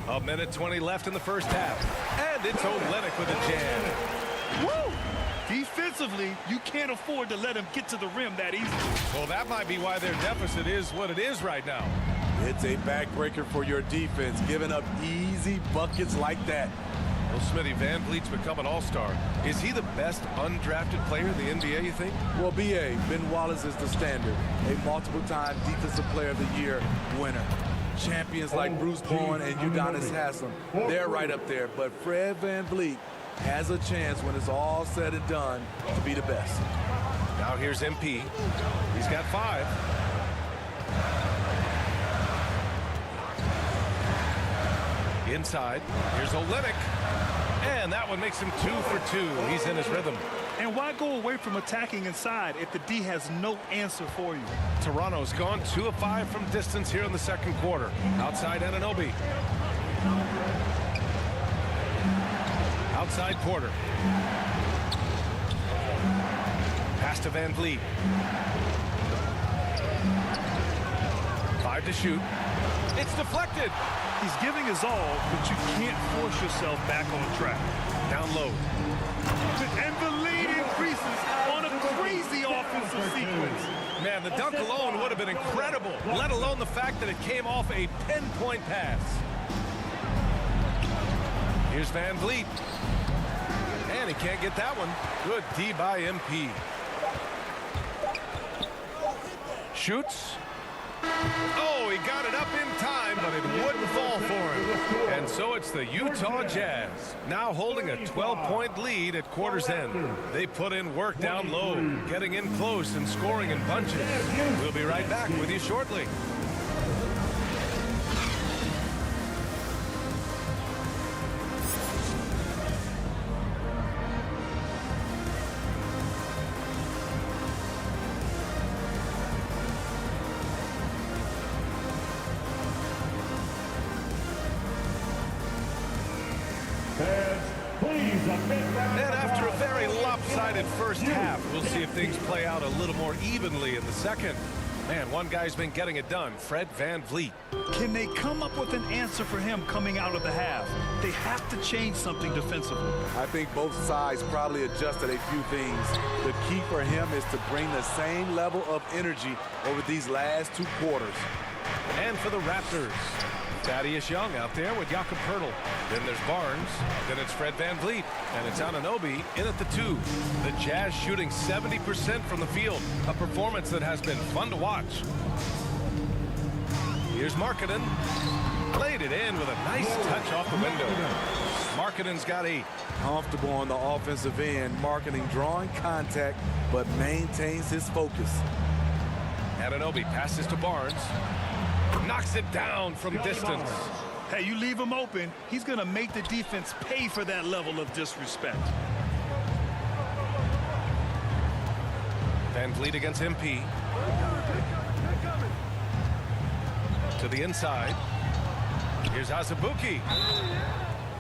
A minute 20 left in the first half. And it's Olynyk with a jam. Woo! Defensively, you can't afford to let him get to the rim that easily. Well, that might be why their deficit is what it is right now. It's a backbreaker for your defense, giving up easy buckets like that. Well, Smitty, Van Vliet's become an all-star. Is he the best undrafted player in the NBA, you think? Well, B.A., Ben Wallace is the standard. A multiple-time Defensive Player of the Year winner. Champions like Bruce Bowen and Udonis Haslem, they're right up there. But Fred Van Vliet has a chance when it's all said and done to be the best. Now here's MP. He's got 5. Inside, here's Olynyk. And that one makes him 2 for 2. He's in his rhythm. And why go away from attacking inside if the D has no answer for you? Toronto's gone 2 of 5 from distance here in the second quarter. Outside Anunoby. Outside Porter. Pass to Van Vliet. 5 to shoot. It's deflected. He's giving his all, but you can't force yourself back on track. Down low. And the lead increases on a crazy offensive sequence. Man, the dunk alone would have been incredible, let alone the fact that it came off a pinpoint pass. Here's Van Vliet. And he can't get that one. Good D by MP. Shoots. Oh, he got it up in time, but it wouldn't fall for him. And so it's the Utah Jazz, now holding a 12-point lead at quarter's end. They put in work down low, getting in close and scoring in bunches. We'll be right back with you shortly. And after a very lopsided first half, we'll see if things play out a little more evenly in the second. Man, one guy's been getting it done, Fred Van Vliet. Can they come up with an answer for him coming out of the half? They have to change something defensively. I think both sides probably adjusted a few things. The key for him is to bring the same level of energy over these last 2 quarters. And for the Raptors, Thaddeus Young out there with Jakob Poeltl. Then there's Barnes. Then it's Fred VanVleet. And it's Anunoby in at the 2. The Jazz shooting 70% from the field. A performance that has been fun to watch. Here's Markkanen. Played it in with a nice touch off the window. Markkanen's got 8. Comfortable on the offensive end. Markkanen drawing contact, but maintains his focus. Anunoby passes to Barnes. Knocks it down from distance. Hey, you leave him open, he's going to make the defense pay for that level of disrespect. VanVleet against MP. To the inside. Here's Azubuike.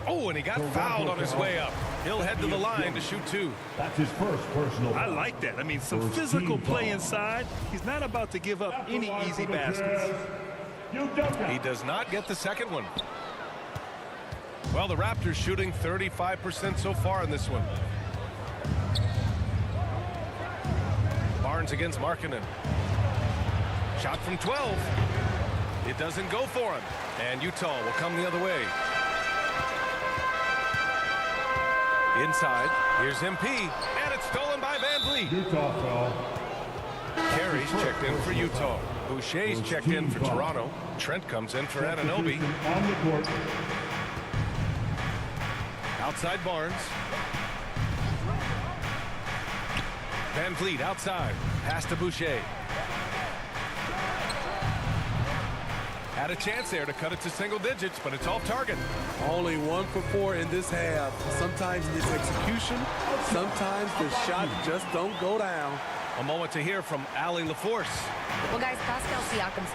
Oh, and he got fouled on his way up. He'll head to the line to shoot 2. That's his first personal. I like that. I mean, some physical play inside. He's not about to give up any easy baskets. He does not get the second one. Well, the Raptors shooting 35% so far in this one. Barnes against Markkanen. Shot from 12. It doesn't go for him. And Utah will come the other way. Inside, here's MP, and it's stolen by VanVleet. Utah foul. Carey's checked in for Utah. Boucher's checked in for Toronto. Trent comes in for Anunoby. On the court. Outside Barnes. VanVleet outside. Pass to Boucher. Had a chance there to cut it to single digits, but it's off target. Only 1 for 4 in this half. Sometimes it's execution. Sometimes the shot just don't go down. A moment to hear from Allie LaForce. Well, guys, Pascal Siakam's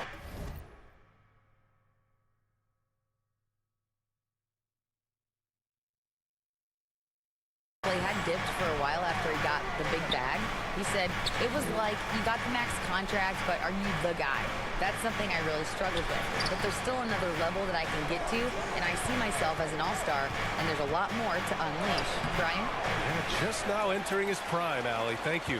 had dipped for a while after he got the big bag. He said, it was like, you got the max contract, but are you the guy? That's something I really struggled with. But there's still another level that I can get to, and I see myself as an all-star, and there's a lot more to unleash. Brian? Yeah, just now entering his prime, Allie. Thank you.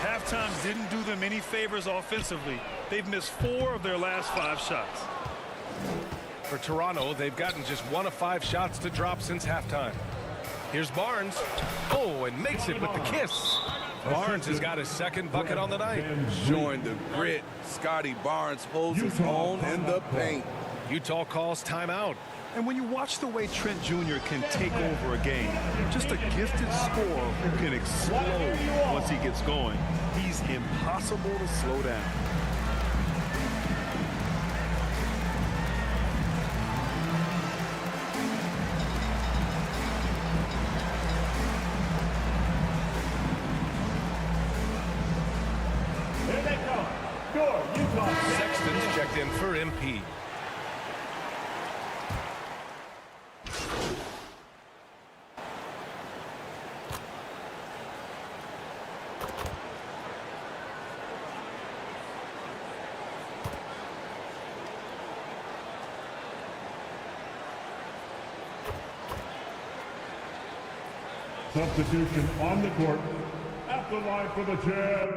Halftime didn't do them any favors offensively. They've missed 4 of their last 5 shots. For Toronto, they've gotten just 1 of 5 shots to drop since halftime. Here's Barnes. Oh, and makes it with the kiss. Barnes has got his second bucket on the night. Showing the grit. Scotty Barnes holds his own in the paint. Utah calls timeout. And when you watch the way Trent Jr. can take over a game, just a gifted scorer who can explode once he gets going, he's impossible to slow down. Sexton's checked in for MP. Substitution on the court. At the line for the Jazz.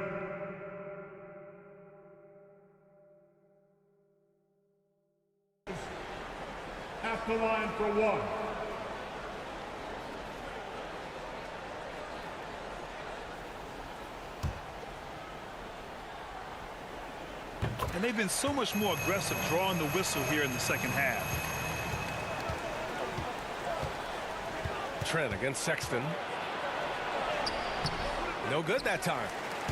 At the line for 1. And they've been so much more aggressive drawing the whistle here in the second half. Trent against Sexton. No good that time.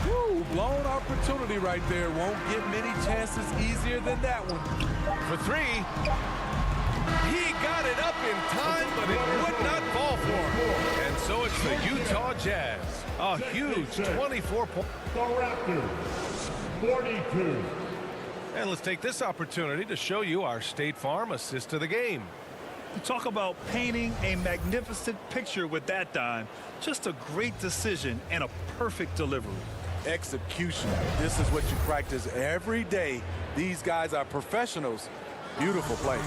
Woo, blown opportunity right there. Won't get many chances easier than that one. For 3. He got it up in time, but it would not fall for him. And so it's the Utah Jazz. A huge 24 point. The Raptors, 42. And let's take this opportunity to show you our State Farm assist to the game. You talk about painting a magnificent picture with that dime. Just a great decision and a perfect delivery. Execution. This is what you practice every day. These guys are professionals. Beautiful play.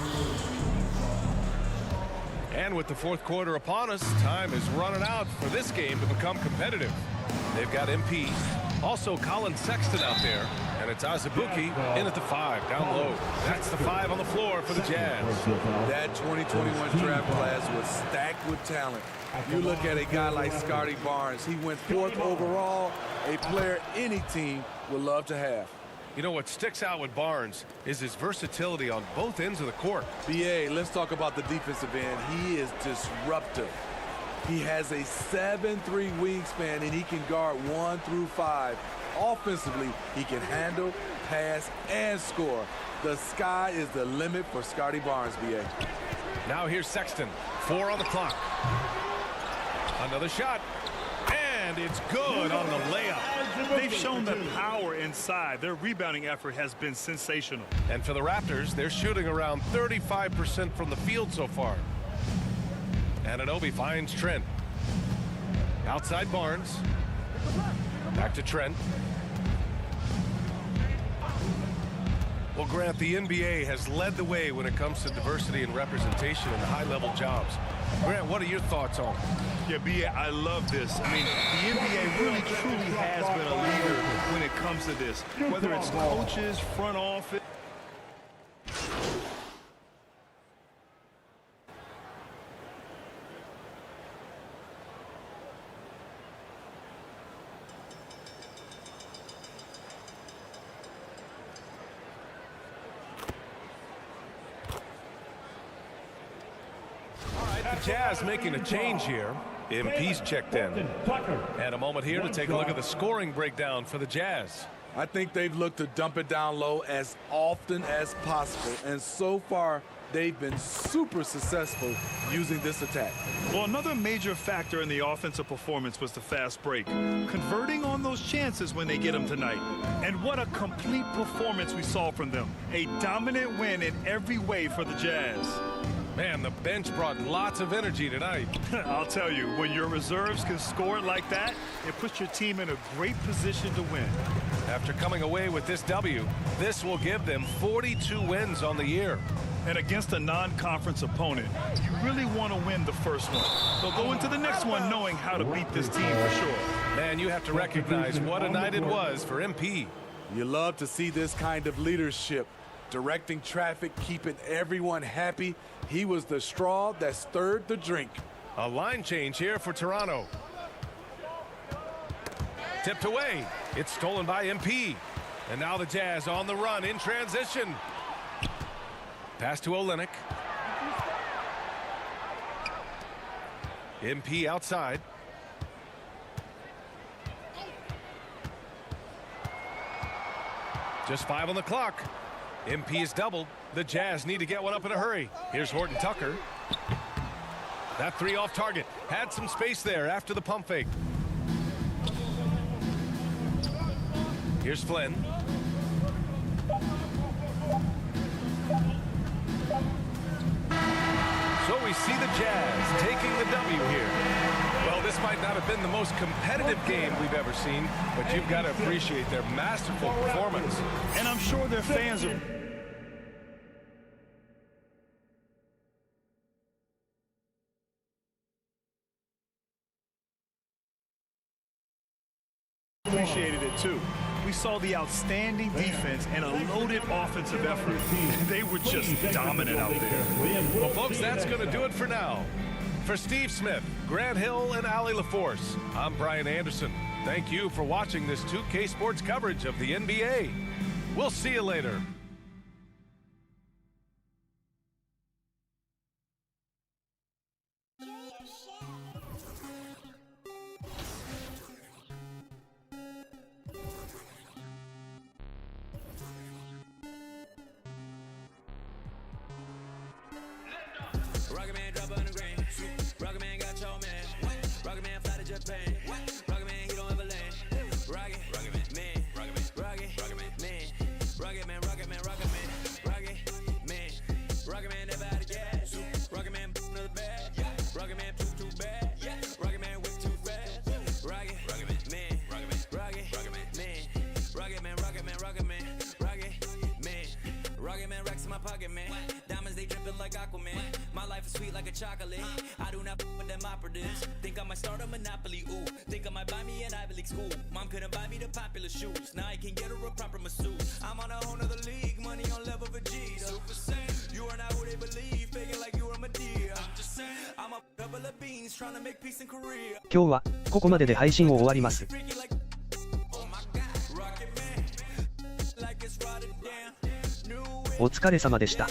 And with the fourth quarter upon us, time is running out for this game to become competitive. They've got MP, also Colin Sexton out there, and it's Azubuike in at the 5, down low. That's the 5 on the floor for the Jazz. That 2021 draft class was stacked with talent. You look at a guy like Scotty Barnes. He went 4th overall, a player any team would love to have. You know what sticks out with Barnes is his versatility on both ends of the court. BA, let's talk about the defensive end. He is disruptive. He has a 7'3" wingspan, and he can guard 1 through 5. Offensively, he can handle, pass, and score. The sky is the limit for Scotty Barnes, BA. Now here's Sexton. 4 on the clock. Another shot. And it's good on the layup. They've shown the power inside. Their rebounding effort has been sensational. And for the Raptors, they're shooting around 35% from the field so far. Anunoby finds Trent. Outside Barnes. Back to Trent. Well, Grant, the NBA has led the way when it comes to diversity and representation in high-level jobs. Grant, what are your thoughts on it? Yeah, B.A., I love this. I mean, the NBA really, truly has been a leader when it comes to this. Whether it's coaches, front office. Jazz making a change here. MP's checked in. And a moment here to take a look at the scoring breakdown for the Jazz. I think they've looked to dump it down low as often as possible. And so far, they've been super successful using this attack. Well, another major factor in the offensive performance was the fast break. Converting on those chances when they get them tonight. And what a complete performance we saw from them. A dominant win in every way for the Jazz. Man, the bench brought lots of energy tonight. I'll tell you, when your reserves can score like that, it puts your team in a great position to win. After coming away with this W, this will give them 42 wins on the year. And against a non-conference opponent, you really want to win the first one. So go into the next one knowing how to beat this team for sure. Man, you have to recognize what a night it was for MP. You love to see this kind of leadership. Directing traffic, keeping everyone happy. He was the straw that stirred the drink. A line change here for Toronto. Tipped away. It's stolen by MP. And now the Jazz on the run in transition. Pass to Olynyk. MP outside. Just 5 on the clock. MP is doubled. The Jazz need to get one up in a hurry. Here's Horton Tucker. That 3 off target. Had some space there after the pump fake. Here's Flynn. So we see the Jazz taking the W here. Well, this might not have been the most competitive game we've ever seen, but you've got to appreciate their masterful performance. And I'm sure their fans are... appreciated it too. We saw the outstanding defense and a loaded offensive effort. They were just dominant out there. Well, folks, that's going to do it for now. For Steve Smith, Grant Hill, and Allie LaForce, I'm Brian Anderson. Thank you for watching this 2K Sports coverage of the NBA. We'll see you later. Rocket Man drop on the grain. Rocket Man got your man. Rocket Man fly to Japan. Rocket Man, he don't ever land. Rocket Man, Rocket Man, Rocket Man, Rocket Man, Rocket Man, Rocket Man, Rocket Man never out of gas. Rocket Man another bag. Rocket Man too bad. Rocket Man way too fast. Rocket Man, Rocket Man, Rocket Man, Rocket Man racks in my pocket, man. Diamonds, they dripping like Aquaman. My life is sweet like a chocolate. I do not with them operatives. Think I might start a monopoly, ooh. Think I might buy me an Ivy League school. Mom couldn't buy me the popular shoes. Now I can get her a proper masseuse. I'm on a whole nother league. Money on level for G's. 今日はここまでで配信を終わります。お疲れ様でした。